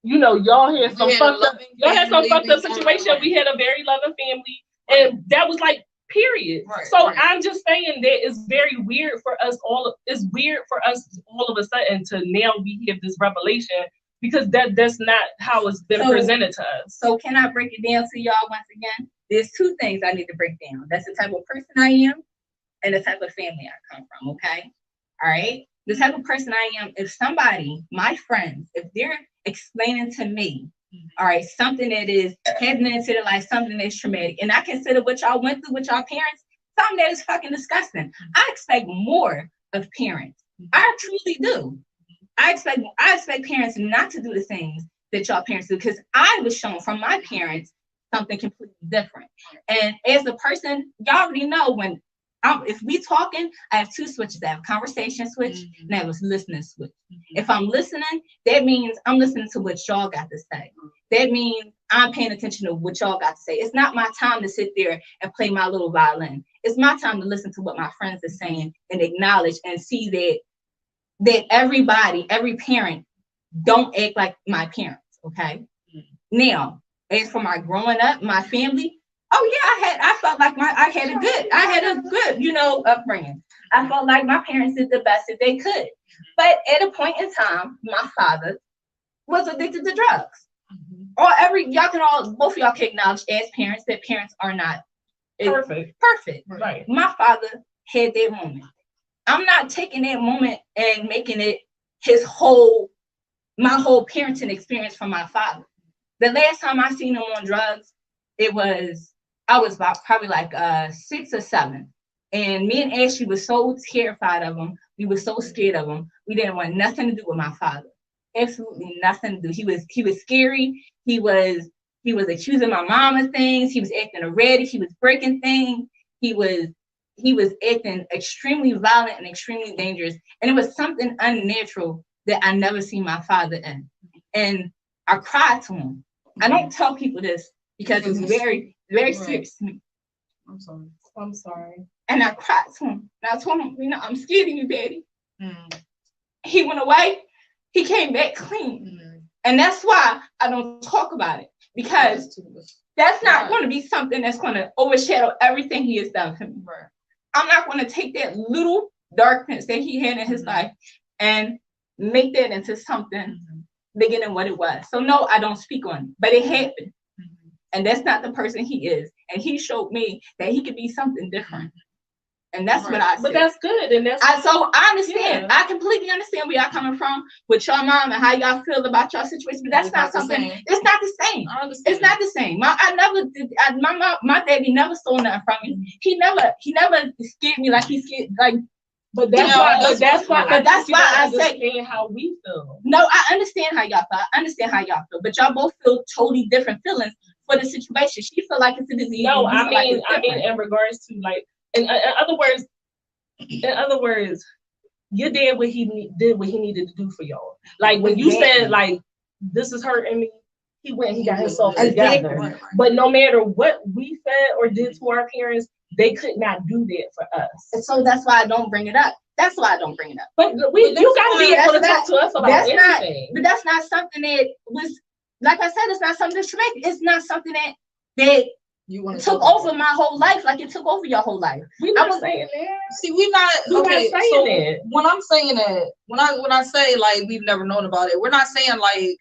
y'all had some fucked up situation. We had a very loving family, and that was like period. I'm just saying that it's very weird for us all. It's weird for us all of a sudden to now we have this revelation, because that's not how it's been presented to us. So can I break it down to y'all once again? There's two things I need to break down. That's the type of person I am and the type of family I come from, okay? All right? The type of person I am, if somebody, my friends, if they're explaining to me, all right, something that is happening into their life, something that's traumatic, and I consider what y'all went through with y'all parents, something that is fucking disgusting. I expect more of parents. I truly do. I expect parents not to do the things that y'all parents do, because I was shown from my parents something completely different. And as a person, y'all already know when if we talking, I have two switches. I have conversation switch and I have a listening switch. If I'm listening, that means I'm listening to what y'all got to say. That means I'm paying attention to what y'all got to say. It's not my time to sit there and play my little violin. It's my time to listen to what my friends are saying and acknowledge and see that everybody, every parent, don't act like my parents, okay? Now, as for my growing up, my family, oh yeah, I felt like I had a good, upbringing. I felt like my parents did the best that they could. But at a point in time, my father was addicted to drugs. Both of y'all can acknowledge as parents that parents are not perfect. Right. My father had that moment. I'm not taking that moment and making it my whole parenting experience from my father. The last time I seen him on drugs, I was about probably like 6 or 7. And me and Ashley was so terrified of him. We were so scared of him. We didn't want nothing to do with my father. Absolutely nothing to do. He was scary. He was accusing my mom of things. He was acting erratic. He was breaking things. He was acting extremely violent and extremely dangerous. And it was something unnatural that I never seen my father in. And I cried to him. I don't tell people this because it's very, very serious to me. I'm sorry. And I cried to him. And I told him, I'm scared of you, Daddy. He went away. He came back clean. And that's why I don't talk about it. Because that's not going to be something that's going to overshadow everything he has done for me. I'm not going to take that little darkness that he had in his life and make that into something bigger than what it was. So no, I don't speak on it. But it happened. And that's not the person he is. And he showed me that he could be something different. And that's what I said. But that's good. And that's so I understand. Yeah. I completely understand where y'all coming from with your mom and how y'all feel about your situation. But that's not something. It's not the same. It's not the same. My daddy never stole nothing from me. He never scared me like he scared like. But that's why I say how we feel. No, I understand how y'all feel. I understand how y'all feel. But y'all both feel totally different feelings for the situation. She feel like it's a disease. No, I mean in regards to like. In other words, your dad did what he needed to do for y'all. Like when you said like this is hurting me, he went and he got himself together. Right. But no matter what we said or did to our parents, they could not do that for us. And so that's why I don't bring it up. That's why I don't bring it up. But you gotta be able to talk to us about anything. But that's not something that was, like I said, it's not something that's traumatic. It's not something that you took over my whole life, like it took over your whole life. We're not saying that. See, we're not saying that. When I'm saying that, when I say like we've never known about it, we're not saying like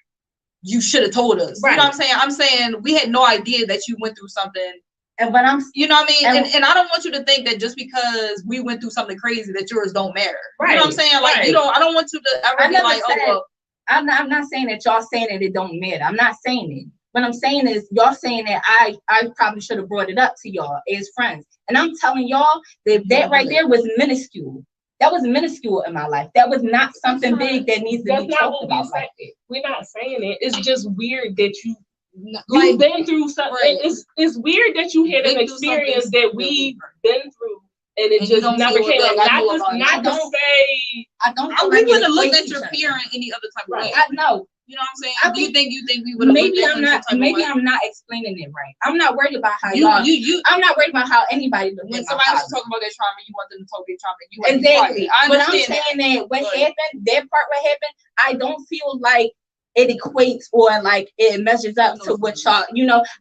you should have told us. Right. You know what I'm saying? I'm saying we had no idea that you went through something. And but you know what I mean? And I don't want you to think that just because we went through something crazy that yours don't matter. Right. You know what I'm saying? Like I don't want you to ever be like, oh well. I'm not saying that y'all saying that it don't matter. I'm not saying it. What I'm saying is y'all saying that I probably should have brought it up to y'all as friends. And I'm telling y'all that right there was minuscule. That was minuscule in my life. That was not something big that needs to be talked about. We're not saying it. It's just weird that you've been through something. Right. It's weird that you had an experience that we've been through. And it just never came up. Not to say I don't. We wouldn't have looked at your parent any other type of way. I know. You know what I'm saying? Do you think we would have? Maybe I'm not explaining it right. I'm not worried about how I'm not worried about how anybody looks. When somebody else is talking about their trauma, you want them to talk their trauma. Exactly. But I'm saying that what happened, I don't feel like it equates or like it measures up to what y'all,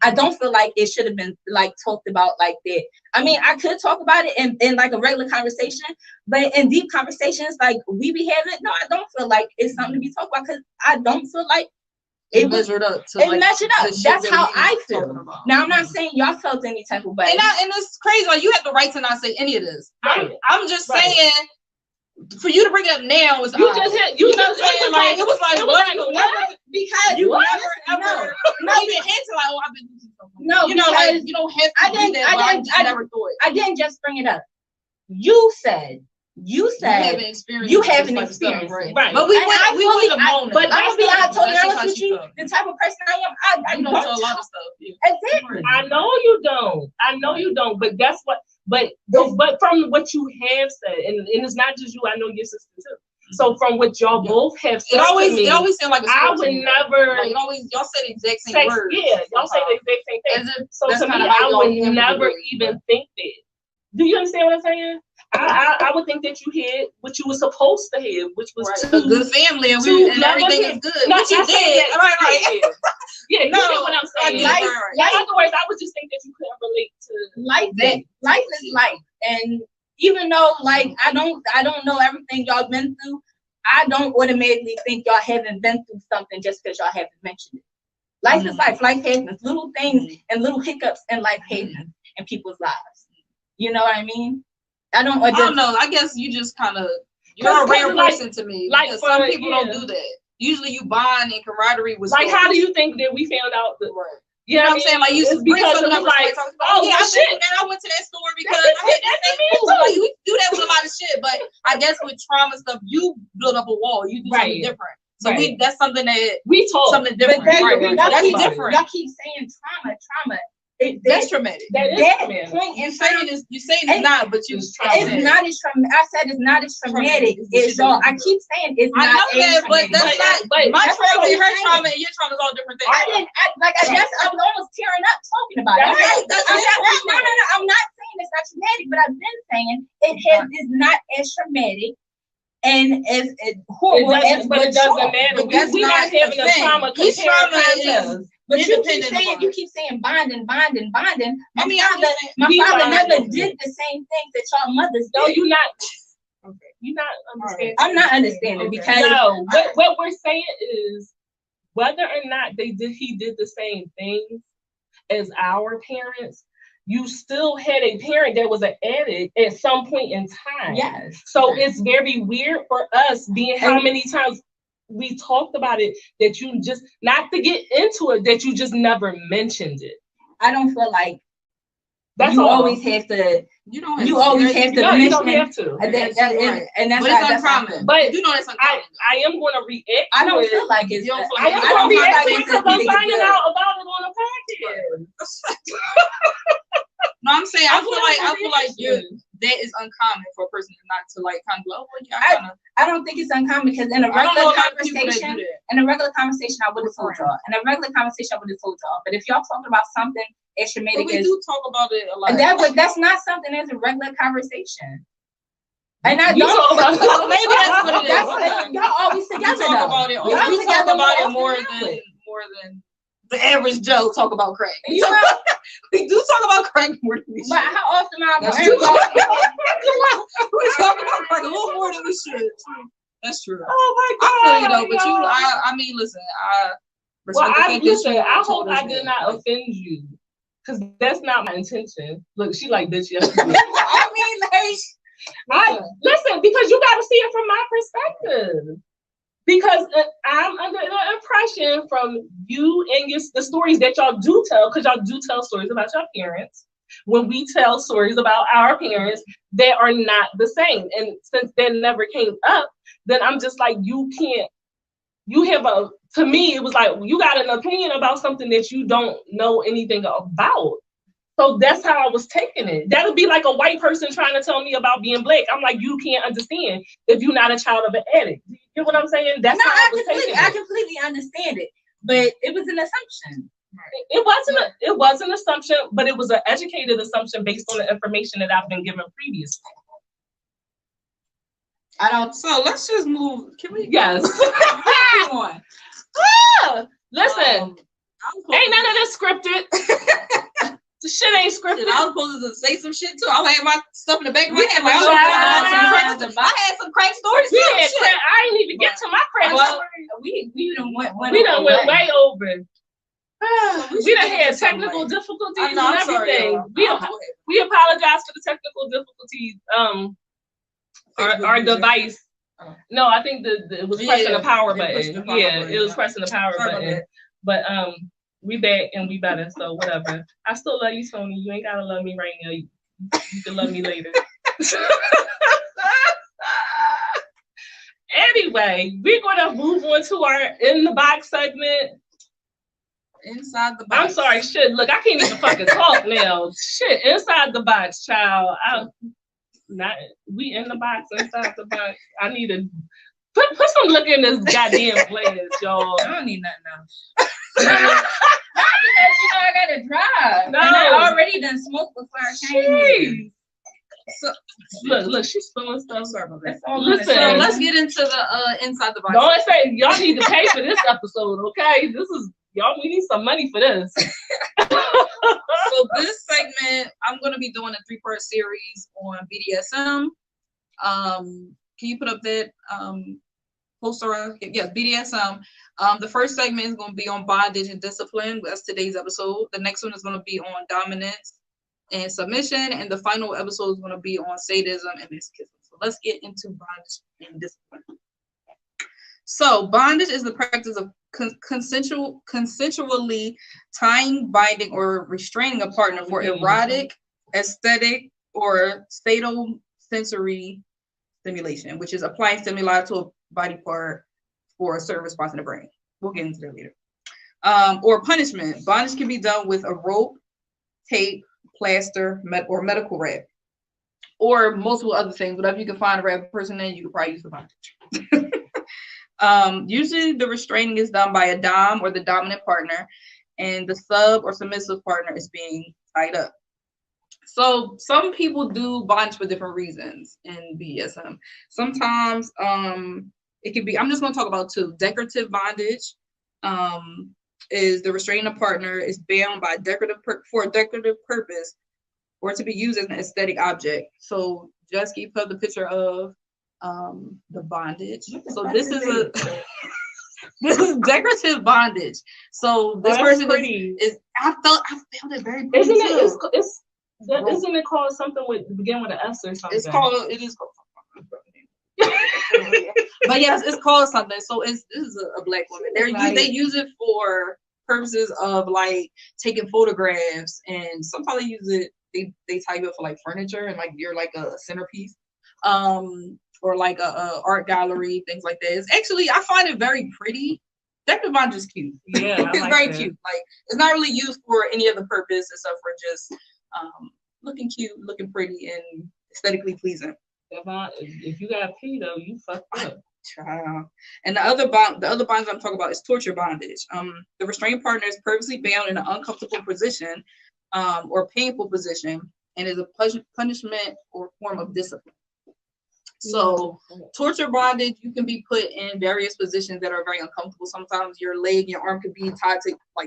I don't feel like it should have been like talked about like that. I mean, I could talk about it in like a regular conversation, but in deep conversations like we be having, no, I don't feel like it's something to be talked about because I don't feel like it measured up. That's how I feel. Now, I'm not saying y'all felt any type of way. And it's crazy. Like you have the right to not say any of this. I'm just saying. For you to bring it up now was you just hit, you know what I'm saying? Like it was like what? Because you never ever you didn't hint to like, oh, I've been doing something. No, like you don't have to do that. I never thought. I didn't just bring it up. You said you haven't experienced right? But we wouldn't have known. But I'm gonna be totally honest with you. The type of person I am, I know a lot of stuff. Exactly. I know you don't. But that's what. But from what you have said, and it's not just you, I know your sister too. So from what y'all both have said, it always seemed like I would never. Like y'all say the exact same words. Yeah, y'all say the exact same thing. So to me, I would never even think that. Do you understand what I'm saying? I would think that you had what you were supposed to have, which was a good family, and everything is good. What you did, right? Yeah, you know what I'm saying. In other words, I would just think that you couldn't relate to life. Life is life, and even though like I don't know everything y'all been through, I don't automatically think y'all haven't been through something just because y'all haven't mentioned it. Life is life. Life happens. Little things and little hiccups in life happen in people's lives. You know what I mean? I don't know. I guess you just you're a rare person to me. Like some people don't do that. Usually you bond and camaraderie with like how do you think that we found out that you know what I'm saying? Like you bring something up like, oh yeah, shit. And I went to that store because you do that with a lot of shit. But I guess with trauma stuff, you build up a wall. You do something different. So that's something that we told something different. That's different. Y'all keep saying trauma. That's traumatic. That point in time, you saying it's not, but it's not as traumatic. I said it's not as traumatic as y'all. I keep saying it's not. I know that, but that's not. But my trauma, her trauma, and your trauma is all different things. I guess I was almost tearing up talking about it. No. I'm not saying it's not traumatic, but I've been saying it's not as traumatic. And as horrible as but it doesn't matter. We're not having a trauma. Each trauma is. But you keep saying bonding. My father never did the same thing that y'all mothers did. No, you're not. Okay, you're not understanding. I'm not understanding because what we're saying is whether or not he did the same thing as our parents. you still had a parent that was an addict at some point in time. Yes. So it's very weird for us being how many times we talked about it that you just, not to get into it, that you just never mentioned it. I don't feel like that's you all. always have to. You don't. You always have to. No, mention, you don't have to. And that's but it's uncommon. But you know that's uncommon. I am going to react. I don't feel like it's. I am going to react to it because I'm finding out about it on a podcast. No, I'm saying I feel like that is uncommon for a person not to like kind of go. I don't think it's uncommon because in a regular conversation, I would have told y'all. In a regular conversation, I would have told y'all. But if y'all talking about something extramatic, we do talk about it a lot. That's not something that's a regular conversation. And I don't. So maybe that's what it is. Y'all always together. We talk about it. We talk about it more than the average Joe talk about crack. We do talk about crack more than we should. But how often am I we talk about crack a little more than we should. That's true. Oh my God. I feel you though, but I mean, listen, I hope I did not offend you. Because that's not my intention. Look, she like, bitch, yes. I mean, like, listen, because you got to see it from my perspective. Because I'm under the impression from you and the stories that y'all do tell, because y'all do tell stories about your parents. When we tell stories about our parents, they are not the same. And since that never came up, then I'm just like, to me, it was like, you got an opinion about something that you don't know anything about. So that's how I was taking it. That would be like a white person trying to tell me about being black. I'm like, you can't understand if you're not a child of an addict. You know what I'm saying? That's how I completely understand it, but it was an assumption. It was an assumption, but it was an educated assumption based on the information that I've been given previously. So let's just move. Can we? Yes. Come on. Listen, ain't none of this scripted. The shit ain't scripted. I was supposed to say some shit too. I had my stuff in the back of my head. I had some crack stories. I didn't even get to my crack story. We done went way over. We done had technical difficulties and everything. We apologize for the technical difficulties. Our device. No, I think it was pressing the power button. It was pressing the power button. But we back and we better, so whatever. I still love you, Tony. You ain't gotta love me right now. You can love me later. Anyway, we're gonna move on to our In the Box segment. Inside the box. I'm sorry, shit. Look, I can't even fucking talk now. Shit, inside the box, child. We in the box, inside the box. I need to put some look in this goddamn glass, y'all. I don't need nothing else. I gotta drive. No, and I already done smoked before I came here. So look, she's spilling stuff. Sorry about that. Listen, so let's get into the inside the box. Don't say y'all need to pay for this episode, okay? We need some money for this. So this segment, I'm going to be doing a 3-part series on BDSM. Can you put up that poster? Yes, BDSM. The first segment is going to be on bondage and discipline. That's today's episode. The next one is going to be on dominance and submission. And the final episode is going to be on sadism and masochism. So let's get into bondage and discipline. So bondage is the practice of consensually tying, binding, or restraining a partner for erotic, aesthetic, or sensory stimulation, which is applying stimuli to a body part for a certain response in the brain. We'll get into that later. Or punishment. Bondage can be done with a rope, tape, plaster, or medical wrap, or multiple other things. Whatever you can find a wrap a person in, you can probably use for bondage. Usually the restraining is done by a dom or the dominant partner, and the sub or submissive partner is being tied up. So some people do bondage for different reasons in BDSM. Sometimes it can be, I'm just going to talk about 2. Decorative bondage is the restraining partner is bound by for a decorative purpose or to be used as an aesthetic object. So just keep up the picture of the bondage. So this is this is decorative bondage. So this person is I found it very pretty. Isn't it? Isn't it called something with begin with an S or something? It is called. But yes, it's called something. So this is a black woman. They use it for purposes of like taking photographs, and sometimes they use it. They type it for like furniture and like you're like a centerpiece, or like a art gallery, things like that. It's actually, I find it very pretty. Decorative bondage is cute. Yeah, it's very cute. Like it's not really used for any other purpose except for just looking cute, looking pretty, and aesthetically pleasing. If you got pee though, you fucked up. And the other bonds I'm talking about is torture bondage. The restrained partner is purposely bound in an uncomfortable position, or painful position, and is a punishment or form of discipline. So torture bondage, you can be put in various positions that are very uncomfortable. Sometimes your leg and your arm could be tied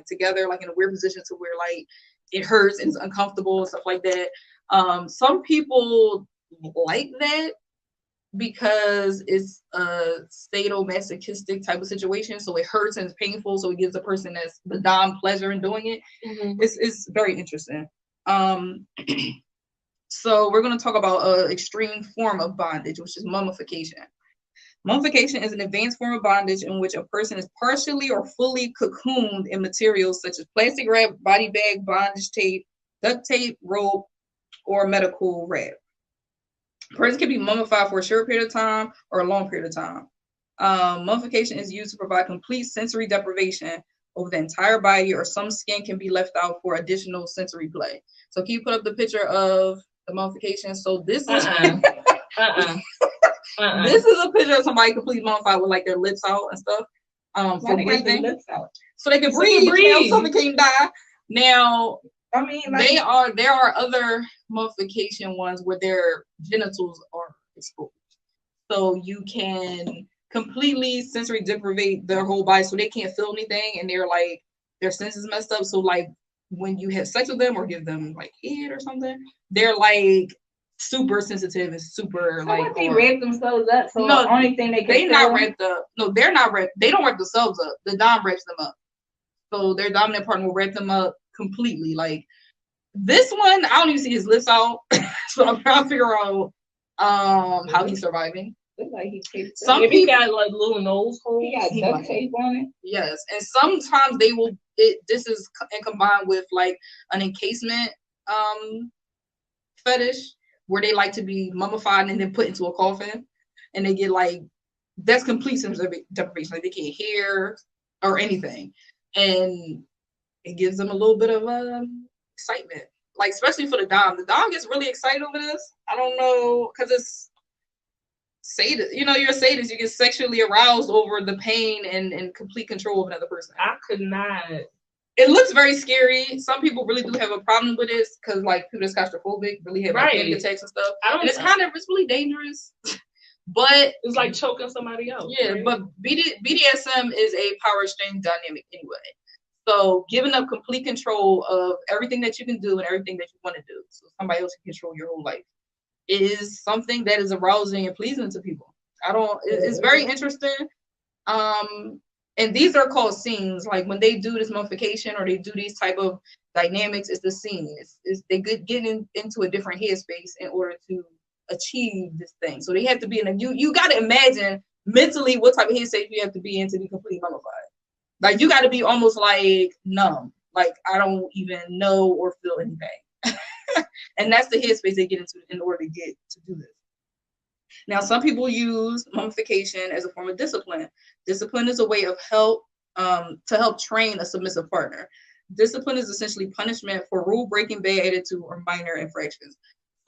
together, like in a weird position to where like it hurts and it's uncomfortable and stuff like that. Some people like that because it's a sadomasochistic type of situation, so it hurts and it's painful, so it gives the person that's the dom pleasure in doing it. It's very interesting. So we're going to talk about an extreme form of bondage, which is mummification. Mummification is an advanced form of bondage in which a person is partially or fully cocooned in materials such as plastic wrap, body bag, bondage tape, duct tape, rope, or medical wrap. A person can be mummified for a short period of time or a long period of time. Mummification is used to provide complete sensory deprivation over the entire body, or some skin can be left out for additional sensory play. So can you put up the picture of the mummification? So this is this is a picture of somebody completely mummified with like their lips out and stuff. For breathing. So they can breathe. Suffocate, die. Now, I mean, like, there are other mummification ones where their genitals are exposed, so you can completely sensory deprivate their whole body, so they can't feel anything, and they're like their senses messed up. So like when you have sex with them or give them like head or something, they're like super sensitive and super like. They wrap themselves up. So no, the only thing they not wrapped up. No, they're not wrapped. They don't wrap themselves up. The dom wraps them up. So their dominant partner will wrap them up completely. Like this one, I don't even see his lips out. So I'm trying to figure out how he's surviving. Like he taped. Some people got like little nose holes. He got duct tape on it. Yes, and sometimes they will. This is combined with like an encasement fetish, where they like to be mummified and then put into a coffin, and they get like that's complete sensory deprivation. Like they can't hear or anything, and it gives them a little bit of excitement. Like especially for the dom. The dom gets really excited over this. I don't know, because it's sadist. You know, you're a sadist. You get sexually aroused over the pain and complete control of another person. I could not. It looks very scary. Some people really do have a problem with this because like people that's claustrophobic really have like panic attacks and stuff. It's really dangerous. But it's like choking somebody else. Yeah, right? But BDSM is a power exchange dynamic anyway. So giving up complete control of everything that you can do and everything that you want to do, so somebody else can control your whole life, is something that is arousing and pleasing to people. It's very interesting. And these are called scenes. Like when they do this mummification or they do these type of dynamics, it's the scene. It's they get into a different headspace in order to achieve this thing. So they have to be you got to imagine mentally what type of headspace you have to be in to be completely mummified. Like you got to be almost like numb. Like I don't even know or feel anything. And that's the headspace they get into in order to get to do this. Now, some people use mummification as a form of discipline. Discipline is a way of to help train a submissive partner. Discipline is essentially punishment for rule-breaking, bad attitude, or minor infractions.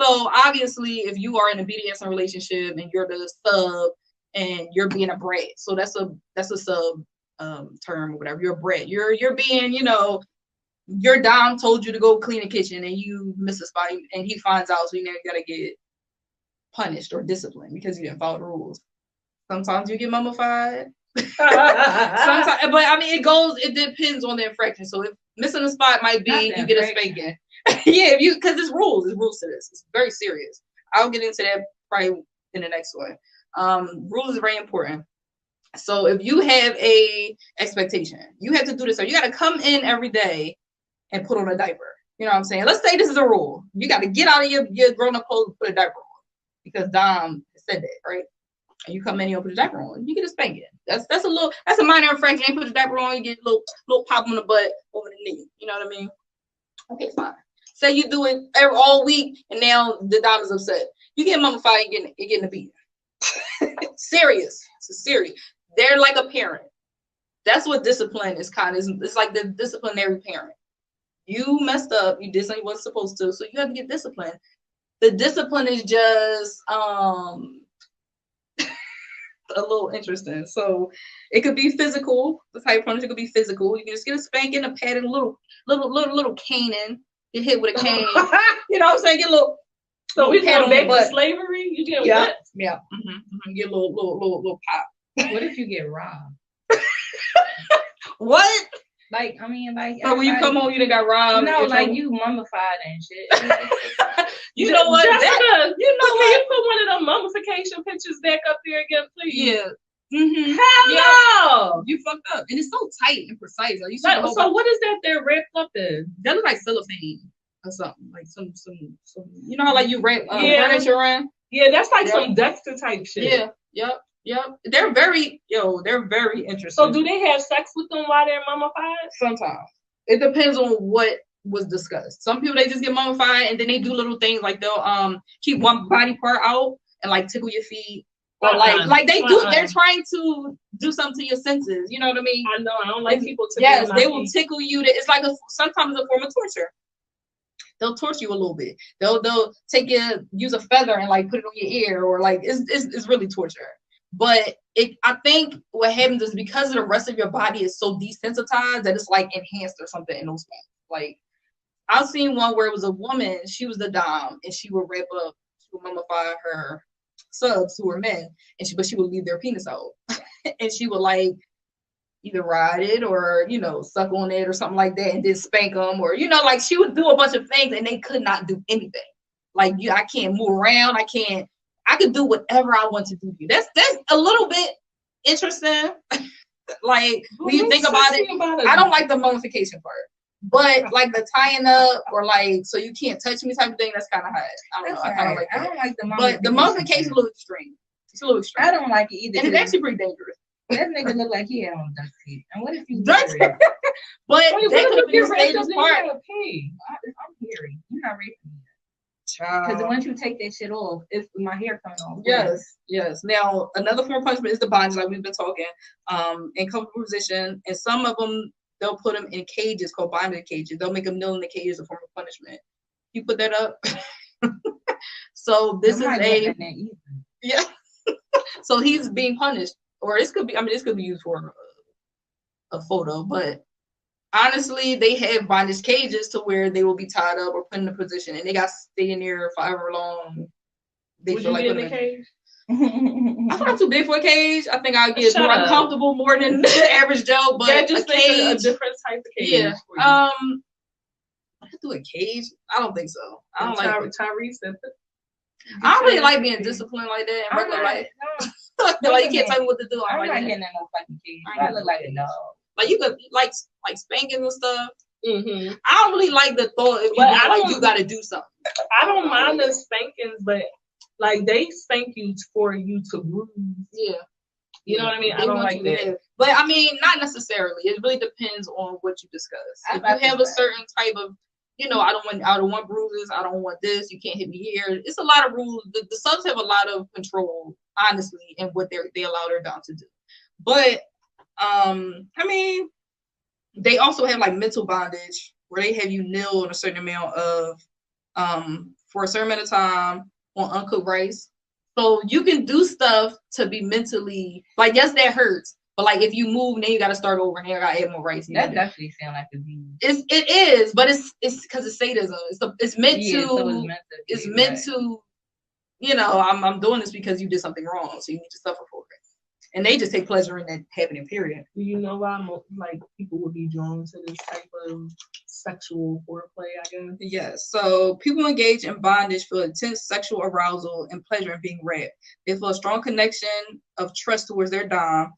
So obviously, if you are in a BDSM relationship and you're the sub and you're being a brat, so that's a sub term or whatever. You're a brat. You're being, your dom told you to go clean the kitchen and you miss a spot and he finds out, so you now gotta get punished or disciplined because you didn't follow the rules. Sometimes you get mummified. Sometimes, but I mean, it depends on the infraction. So if missing a spot might be you get a spanking. Yeah, because it's rules to this. It's very serious. I'll get into that probably in the next one. Rules is very important. So if you have a expectation, you have to do this. So you got to come in every day and put on a diaper. You know what I'm saying? Let's say this is a rule. You got to get out of your grown-up clothes and put a diaper on. Because Dom said that, right? And you come in, you don't put a diaper on, you get a spanking. That's a minor infraction. You put a diaper on, you get a little pop on the butt over the knee. You know what I mean? Okay, fine. Say you do it all week, and now the Dom is upset. You get mummified, you're getting a beating. Serious. It's serious. They're like a parent. That's what discipline is kind of. It's like the disciplinary parent. You messed up. You did something you wasn't supposed to, so you have to get disciplined. The discipline is just a little interesting. So it could be physical. The type of punishment could be physical. You can just get a spanking, a patting, a little caning. Get hit with a cane. You know what I'm saying? Get a little. So we going back to slavery. You get what? Yeah. Get a little pop. What if you get robbed? What? Like, I mean, like. So when you come home, you done got robbed. No, like you mummified and shit. You know what? Jessica, you know what? You put one of them mummification pictures back up there again, please. Yeah. Hell no. You fucked up, and it's so tight and precise. Like, so what is that they're wrapped up in? That looks like cellophane or something. Like some. You know how like you wrap furniture around? Yeah, that's like some Dexter type shit. Yeah. Yep. They're very interesting. So do they have sex with them while they're mummified? Sometimes. It depends on what was discussed. Some people, they just get mummified and then they do little things like they'll keep one body part out and like tickle your feet. Or like they do, they're trying to do something to your senses. You know what I mean? I know. I don't like people tickling. Yes, they will tickle you. It's like sometimes a form of torture. They'll torture you a little bit. They'll use a feather and like put it on your ear, or like it's really torture. But I think what happens is because the rest of your body is so desensitized that it's like enhanced or something in those spots. Like I've seen one where it was a woman, she was the dom, and she would mummify her subs who were men, but she would leave their penis out. And she would like either ride it or, suck on it or something like that, and then spank them, or, like she would do a bunch of things and they could not do anything. Like I can't move around. I could do whatever I want to do. That's a little bit interesting. Like when you think about it, I don't like the mummification part, but like the tying up or like so you can't touch me type of thing, that's kind of hot. I don't know. I kind of like that. I don't like the mummification. But the mummification is a little extreme. It's a little extreme. I don't like it either. And it's actually pretty dangerous. That nigga look like he had on duct tape. And what if you But that could be the safest part. I'm hairy. You're not raping me. Because once you take that shit off, it's my hair coming off. Yes. Now another form of punishment is the bondage, like we've been talking. In comfortable position, and some of them they'll put them in cages called bondage cages. They'll make them kneel in the cage as a form of punishment. You put that up. So this is yeah. So he's being punished, or this could be used for a photo, but. Honestly, they have bondage cages to where they will be tied up or put in a position, and they got to stay in there for however long they feel like. Would you be in the cage? I think I'm too big for a cage. I think I'll get more uncomfortable more than the average Joe. But just a cage, a different type of cage. Yeah. I could do a cage. I don't think so. I don't like Tyrese. I don't really like being disciplined like that in regular life. Like you can't tell me what to do. I'm not getting in no fucking cage. I look like a dog. Like you could like spanking and stuff. Mm-hmm. I don't really like the thought if you got to do something. I don't mind the spankings, but like they spank you for you to bruise. Yeah, you know what I mean. I don't like that. But I mean, not necessarily. It really depends on what you discuss. If you have a certain type of, I don't want bruises. I don't want this. You can't hit me here. It's a lot of rules. The subs have a lot of control, honestly, in what they allow their dom to do. But I mean, they also have like mental bondage where they have you kneel on a certain amount of for a certain amount of time on uncooked rice. So you can do stuff to be mentally like, yes, that hurts, but like if you move, then you got to start over and you got to add more rice. That definitely sounds like abuse. It is, but it's because it's sadism. It's meant to. I'm doing this because you did something wrong, so you need to suffer for it. And they just take pleasure in that happening, period. Do you know why people would be drawn to this type of sexual foreplay, I guess? Yes. So people engage in bondage feel intense sexual arousal and pleasure in being wrapped. They feel a strong connection of trust towards their dom.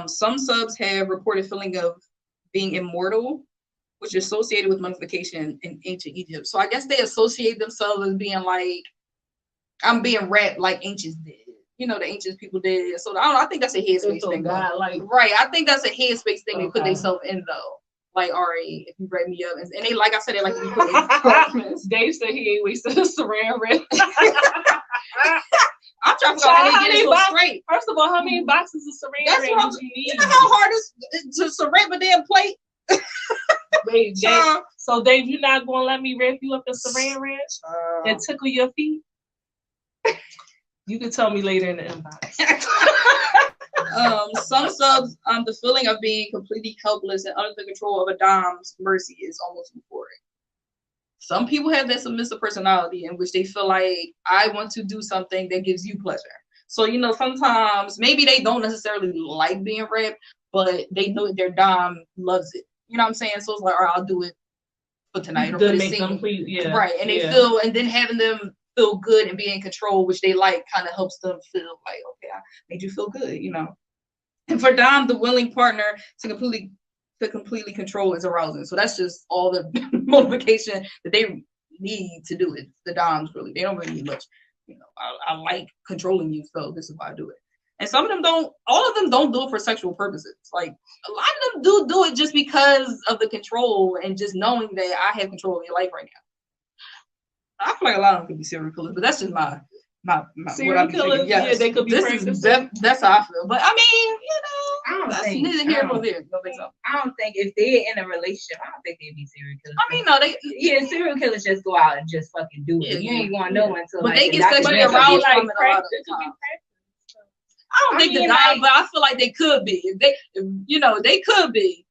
Some subs have reported feeling of being immortal, which is associated with mummification in ancient Egypt. So I guess they associate themselves as being like, I'm being wrapped like ancients did. You know, the ancient people did. So I don't know, I think that's a headspace thing. Right. I think that's a headspace thing they put themselves in though. Like, all right, if you wrap me up, and they, like I said, they like to be put in. Dave said he ain't wasted a saran wrap. I'm trying to figure out how they get it so straight. First of all, how many boxes of saran wrap do you need? You know how hard it is to saran a damn plate? Wait, Dave, so Dave, you're not gonna let me wrap you up in saran wrap and tickle your feet? You can tell me later in the inbox. Some subs, the feeling of being completely helpless and under the control of a dom's mercy is almost euphoric. Some people have that submissive personality in which they feel like, I want to do something that gives you pleasure. So, you know, sometimes maybe they don't necessarily like being raped, but they know that their dom loves it. You know what I'm saying? So it's like, all right, I'll do it for tonight or for the scene. Right. And they feel, and then having them feel good and be in control, which they like, kind of helps them feel like, okay, I made you feel good, you know. And for dom, the willing partner to completely control is arousing. So that's just all the motivation that they need to do it. The doms really, they don't really need much. You know, I like controlling you, so this is why I do it. And some of them don't. All of them don't do it for sexual purposes. Like a lot of them do it just because of the control and just knowing that I have control of your life right now. I feel like a lot of them could be serial killers, but that's just my serial killers. Yes. Yeah, they could be. That's how I feel. But I mean, you know, I don't that's think neither here nor there. Don't think so. I don't think if they're in a relationship, I don't think they'd be serial killers. I mean, no, serial killers just go out and just fucking do it. You ain't gonna know until. But like, they get sexually aroused from it a lot of times. I don't think the guy, but I feel like they could be. If they could be.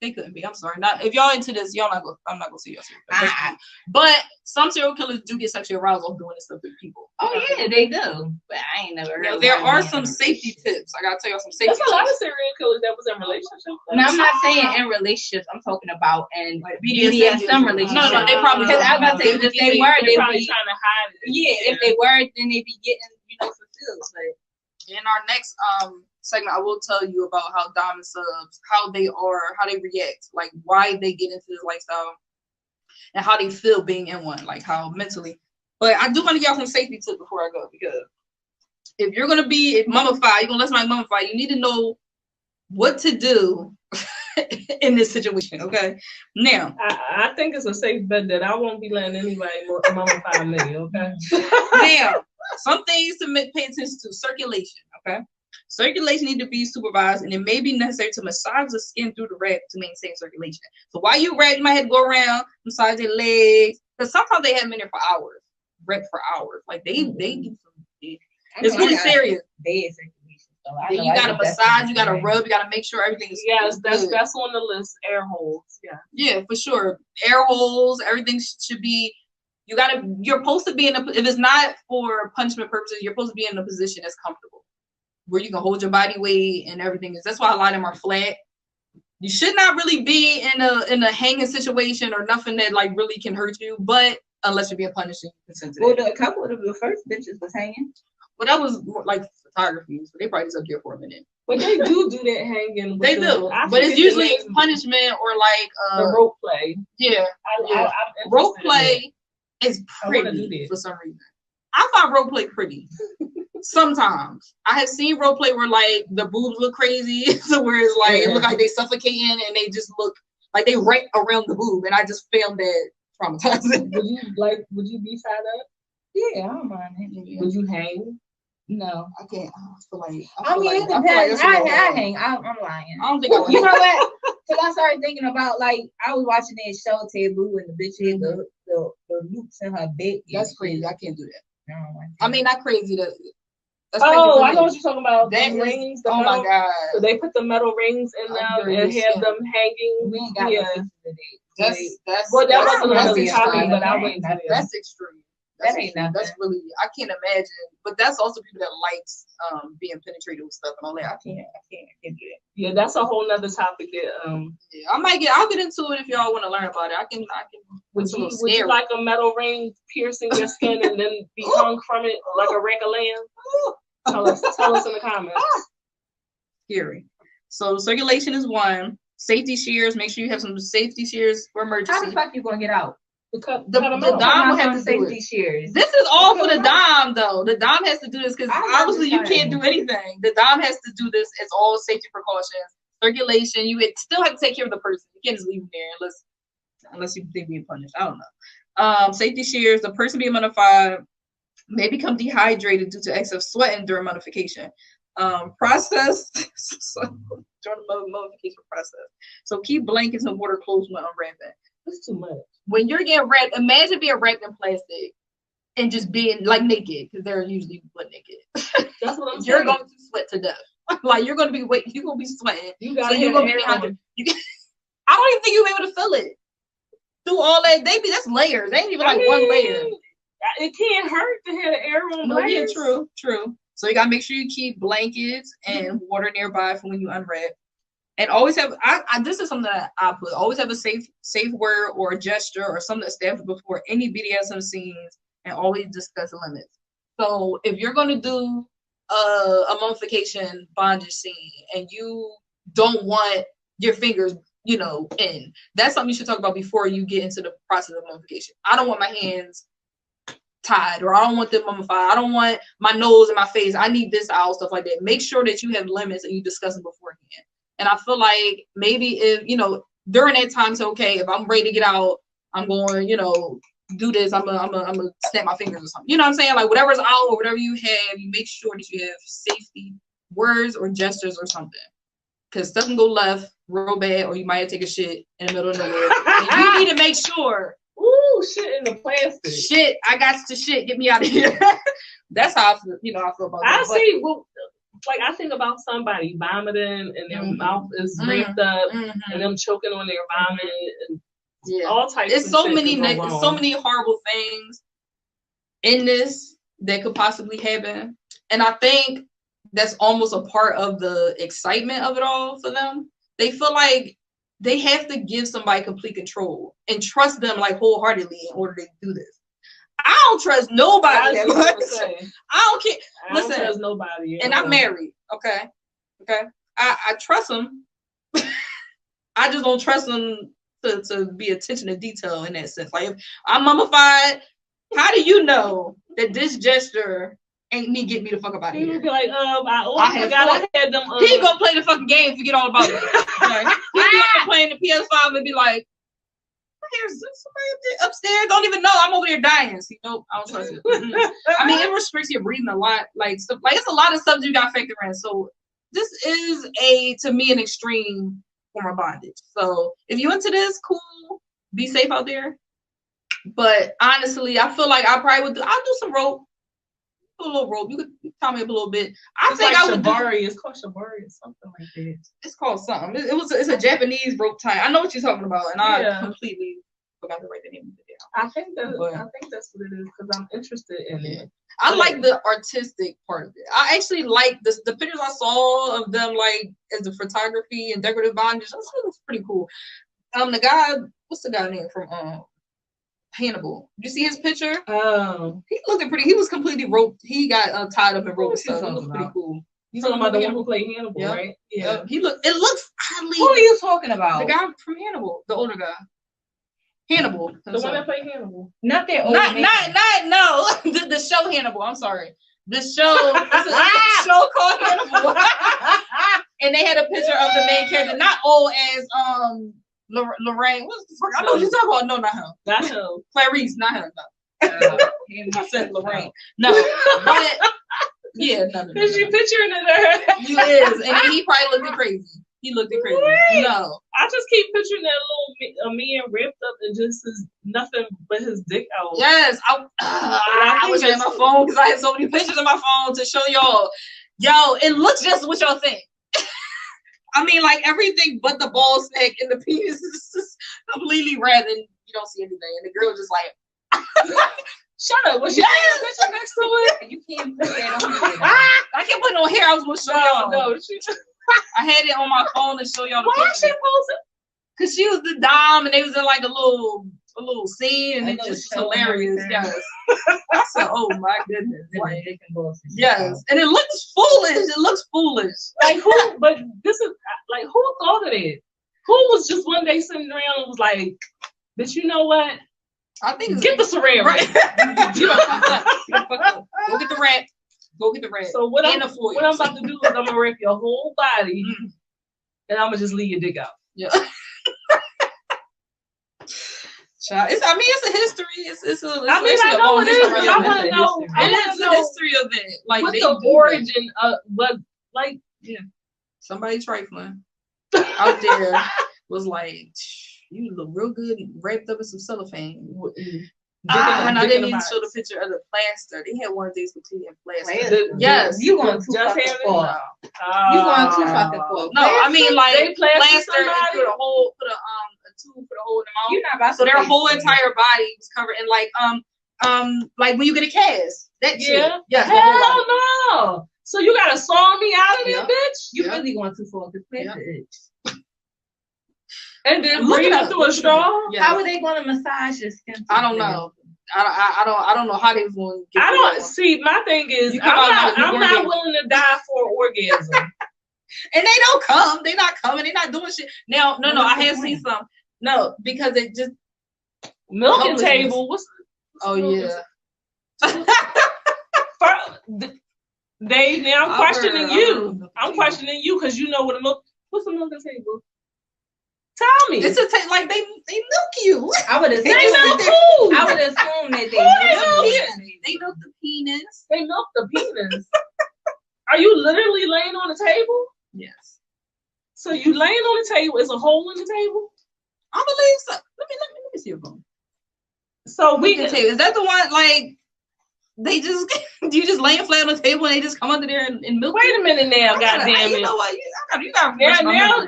They couldn't be. I'm sorry. Not if y'all into this, I'm not gonna see y'all. But some serial killers do get sexually aroused off doing this stuff to people. Oh yeah, they do. But I ain't never heard. There are some safety tips. I gotta tell y'all some safety tips. There's a lot of serial killers that was in relationships. No, I'm not saying in relationships. I'm talking about in BDSM relationships. No, they probably. Because I was about to say if they were, they probably trying to hide it. Yeah, if they were, then they be getting fulfilled. But in our next segment, I will tell you about how dom and subs, how they react, like why they get into this lifestyle, and how they feel being in one, like how mentally. But I do want to give y'all some safety tips before I go, because if you're gonna be mummified, you're gonna let somebody mummify, you need to know what to do in this situation. Okay, now I think it's a safe bet that I won't be letting anybody mummify me. Okay, now some things to pay attention to: circulation. Okay. Circulation needs to be supervised, and it may be necessary to massage the skin through the wrap to maintain circulation. So while you wrap, you might have to go around, massage their legs, because sometimes they have them in there for hours, wrap for hours. Like they do some. It's really serious. You gotta massage, you gotta rub, you gotta make sure everything is. Yes, that's on the list. Air holes. Yeah, for sure. Air holes. Everything should be. You're supposed to be if it's not for punishment purposes, you're supposed to be in a position that's comfortable, where you can hold your body weight and everything. That's why a lot of them are flat. You should not really be in a hanging situation or nothing that like really can hurt you, but unless you're being punished and you consent to that. Well, a couple of the first bitches was hanging. Well, that was more like photography, so they probably just up there for a minute. But they do that hanging. They do, but it's usually punishment or like the rope play. Yeah, rope play is pretty for some reason. I find rope play pretty. Sometimes I have seen role play where like the boobs look crazy, so where it's like it look like they suffocating and they just look like they right around the boob, and I just found that traumatizing. Would you be tied up? Yeah, I don't mind it. Yeah. Would you hang? No, I can't. I mean, it depends. I hang. I'm lying. I don't think I would. You know what? Because I started thinking about like I was watching that show Taboo, and the bitch had the loops in her bed. That's crazy. I can't do that. I mean, not crazy. That's I know what you're talking about. That rings. Oh my god! So they put the metal rings in them and have them hanging. We ain't got no That's that wasn't another topic, but I wouldn't. That's extreme. That ain't nothing. That's really, I can't imagine. But that's also people that likes being penetrated with stuff and all that. I can't do that. Yeah, that's a whole nother topic that yeah, I'll get into it if y'all want to learn about it. I can would you like a metal ring piercing your skin and then be hung from it like a rack of lamb? Tell us in the comments. Scary. So circulation is one. Safety shears. Make sure you have some safety shears for emergency. How the fuck you gonna get out? The dom will have to do it. Shears. This is all for the dom, though. The dom has to do this because obviously you can't do anything. The dom has to do this as all safety precautions. Circulation. You would still have to take care of the person. You can't just leave them there unless you think being punished. I don't know. Safety shears. The person being mummified may become dehydrated due to excess sweating during mummification. Process. During the mummification process. So keep blankets and water close when unwrapping. That's too much. When you're getting wrapped, imagine being wrapped in plastic and just being like naked, because they're usually butt naked. That's what I'm saying. You're going to sweat to death. Like you're going to be you're going to be sweating. You got so you're going to be behind I don't even think you'll be able to feel it. Through all that, that's layers. They ain't even one layer. It can't hurt to have the air on. No, yeah, true. So you gotta make sure you keep blankets and water nearby for when you unwrap. And always have this is something that I put. Always have a safe word or a gesture or something established before any BDSM scenes, and always discuss limits. So if you're gonna do a mummification bondage scene and you don't want your fingers, in, that's something you should talk about before you get into the process of mummification. I don't want my hands tied, or I don't want them mummified. I don't want my nose and my face. I need this out, stuff like that. Make sure that you have limits and you discuss them beforehand. And I feel like maybe if, during that time, it's okay. If I'm ready to get out, I'm going, do this. I'm gonna snap my fingers or something. You know what I'm saying? Like whatever's out or whatever you have, you make sure that you have safety words or gestures or something. Because stuff can go left real bad, or you might take a shit in the middle of nowhere. And you need to make sure. Ooh, shit in the plastic. Shit, I got to shit. Get me out of here. That's how I feel, I feel about that. I think about somebody vomiting and their mouth is wrapped up and them choking on their vomit and all types of so many horrible things in this that could possibly happen. And I think that's almost a part of the excitement of it all for them. They feel like they have to give somebody complete control and trust them wholeheartedly in order to do this. I don't trust nobody. I don't care. Listen, I don't trust nobody. And I'm married. Okay. I trust them. I just don't trust them to be attention to detail in that sense. Like if I'm mummified, how do you know that this gesture ain't me get me the fuck up out of here? You'd be like, I had them. He gonna play the fucking game, forget all about it. Okay? He gonna playing the PS5 and be like, "Here's somebody upstairs. Don't even know I'm over there dying." See, nope, I don't trust it. I mean, it restricts your breathing a lot. It's a lot of stuff you got to factor in. So this is to me an extreme form of bondage. So if you into this, cool. Be safe out there. But honestly, I feel like I probably would. I'll do some rope. A little rope. You could tie me up a little bit. I think I would Shibari. It's called Shibari or something like that. It's called something. It's a Japanese rope tie. I know what you're talking about, and I completely forgot to write the name of it down. I think that's what it is because I'm interested in it. I like the artistic part of it. I actually like the pictures I saw of them as the photography and decorative bondage. That looks pretty cool. The guy, what's the guy name from Hannibal? Did you see his picture? He looked pretty. He was completely roped. He got tied up in rope stuff. He looked pretty cool. You talking about the one who played Hannibal, right? Yeah. It looks oddly. Who are you talking about? The guy from Hannibal, the older guy. Hannibal. The one that played Hannibal. Not that old. The show Hannibal. I'm sorry. The show. It's a show called Hannibal. And they had a picture of the main character, not old as Lorraine. What the fuck? I know what you're talking about. No, not him. Not him. Clarice, not him. No. I said Lorraine. No. But yeah, no. Cause you picturing it. You is, and he probably looked crazy. He looked crazy. What? No. I just keep picturing that little man ripped up and just nothing but his dick out. Yes. I wish I had my phone because I had so many pictures on my phone to show y'all. Yo, it looks just what y'all think. I mean, everything but the ball sack and the penis is just completely red and you don't see anything. And the girl just shut up. What's your picture next to it? You can't put that on here. I can't put it on here. I was going to show y'all. No, I had it on my phone to show y'all the picture. Why she posted? Because she was the dom and they was in a little scene and it just hilarious. Yes. I said, oh my goodness. Yes. And it looks foolish. Who thought of it? Who was just one day sitting around and was like, "Bitch, you know what? I think Get the saran right. wrap." You don't fuck up. You don't fuck up. Go get the wrap. Go get the wrap. So what I'm the foil. what I'm about to do is I'm gonna wrap your whole body, and I'm gonna just leave your dick out. Yeah. Child, it's a history. It's a. I mean, I know it is. But I want to know. I want It's to a know history of it. Like what they the origin of what, like. Yeah. Somebody trifling out there was like, you look real good wrapped up in some cellophane. And I didn't even show the picture of the plaster. They had one of these completely in plaster. Yes, you going too fucking far. You going too fucking far. No, I mean like they plaster and put a hole, put a tube, put a hole in the mouth. You're not about so to their whole entire body was covered in like when you get a cast. That shit. Yeah. Hell no. So you gotta saw me out of there, bitch. You really going too far because plaster itch. And then breathe it through a straw. Yeah. How are they going to massage your skin? I don't know. I don't know how they was going to get I don't see. My thing is, I'm not willing to die for an orgasm. And they don't come. They not coming. They not doing shit. Now, no. I have seen some. No, because it just milking table. What's yeah. Dave, now I'm questioning you. I'm questioning you because you know what a milk. What's a milking table? Tell me. It's a like they milk you. I would assume they milk who? I would assume that they milk the penis. They milk the penis. Are you literally laying on the table? Yes. So you laying on the table? Is a hole in the table? I believe so. Let me see your phone. So we can tell you. Is that the one like they just you just laying flat on the table and they just come under there and milk? Wait a minute now, goddamn it! You know what? You got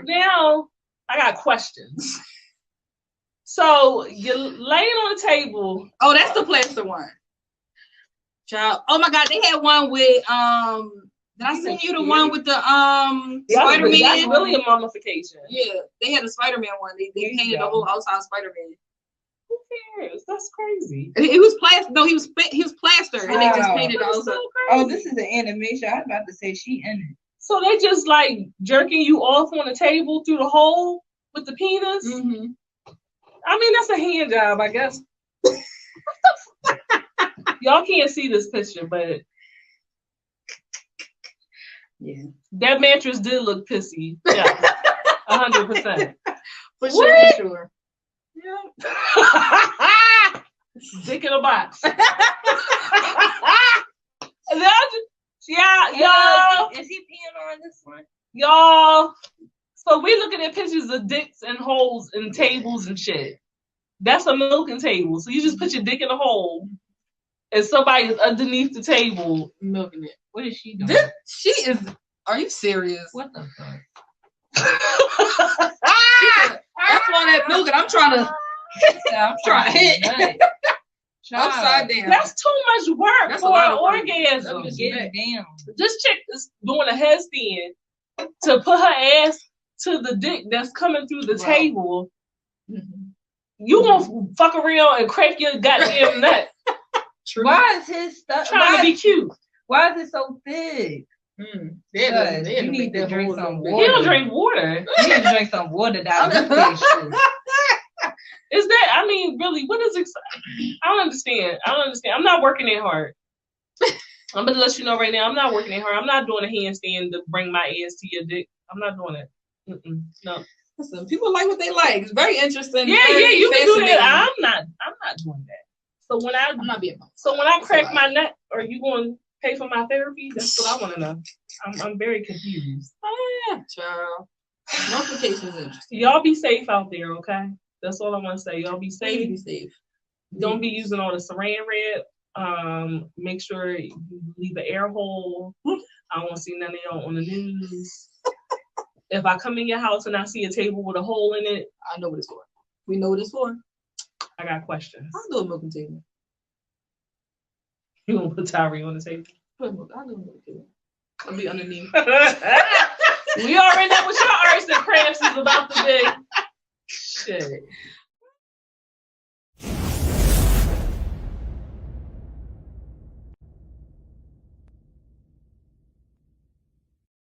now. I got questions. So you're laying on the table. Oh, that's the plaster one. Child. Oh my God, they had one with did I send you the one with the Spider-Man? That's really a mummification. Yeah, they had a Spider-Man one. They painted the whole outside Spider-Man. Who cares? That's crazy. It was plaster. No, he was plaster, and they just painted the outside. Oh, this is an animation. I was about to say she in it. So they just like jerking you off on the table through the hole with the penis. Mm-hmm. I mean, that's a hand job, I guess. Y'all can't see this picture, but yeah, that mattress did look pissy. Yeah, 100%. For sure. Yeah. Dick in a box. Yeah, y'all. Is he peeing on this one? Y'all. So we looking at pictures of dicks and holes and tables and shit. That's a milking table. So you just put your dick in a hole and somebody is underneath the table milking it. What is she doing? She is. Are you serious? What the fuck? That's why that milking. I'm trying to hit. Upside down. That's too much work for an orgasm. Get down. This chick is doing a headstand to put her ass to the dick that's coming through the table. Mm-hmm. You gonna fuck around and crack your goddamn nut. Why is his stuff trying to be cute? Why is it so big? You need to drink some water. He don't drink water. You need to drink some water down. Is that? I mean, really? What is I don't understand. I'm not working that hard. I'm gonna let you know right now. I'm not working that hard. I'm not doing a handstand to bring my ass to your dick. I'm not doing it. No. Listen, people like what they like. It's very interesting. Yeah, you can do that. I'm not doing that. So when I'm not being. So when I crack my nut, are you going to pay for my therapy? That's what I want to know. I'm very confused. Oh yeah, child. Mummification is interesting. Y'all be safe out there, okay? That's all I want to say. Y'all be safe. Be safe. Don't be using all the saran wrap. Make sure you leave an air hole. I don't want to see none of y'all on the news. If I come in your house and I see a table with a hole in it, I know what it's for. We know what it's for. I got questions. I'll do a milking table. You gonna put Tyree on the table? I'll do a milking table. I'll be underneath. We already know what your arts and crafts is about to be. Shit.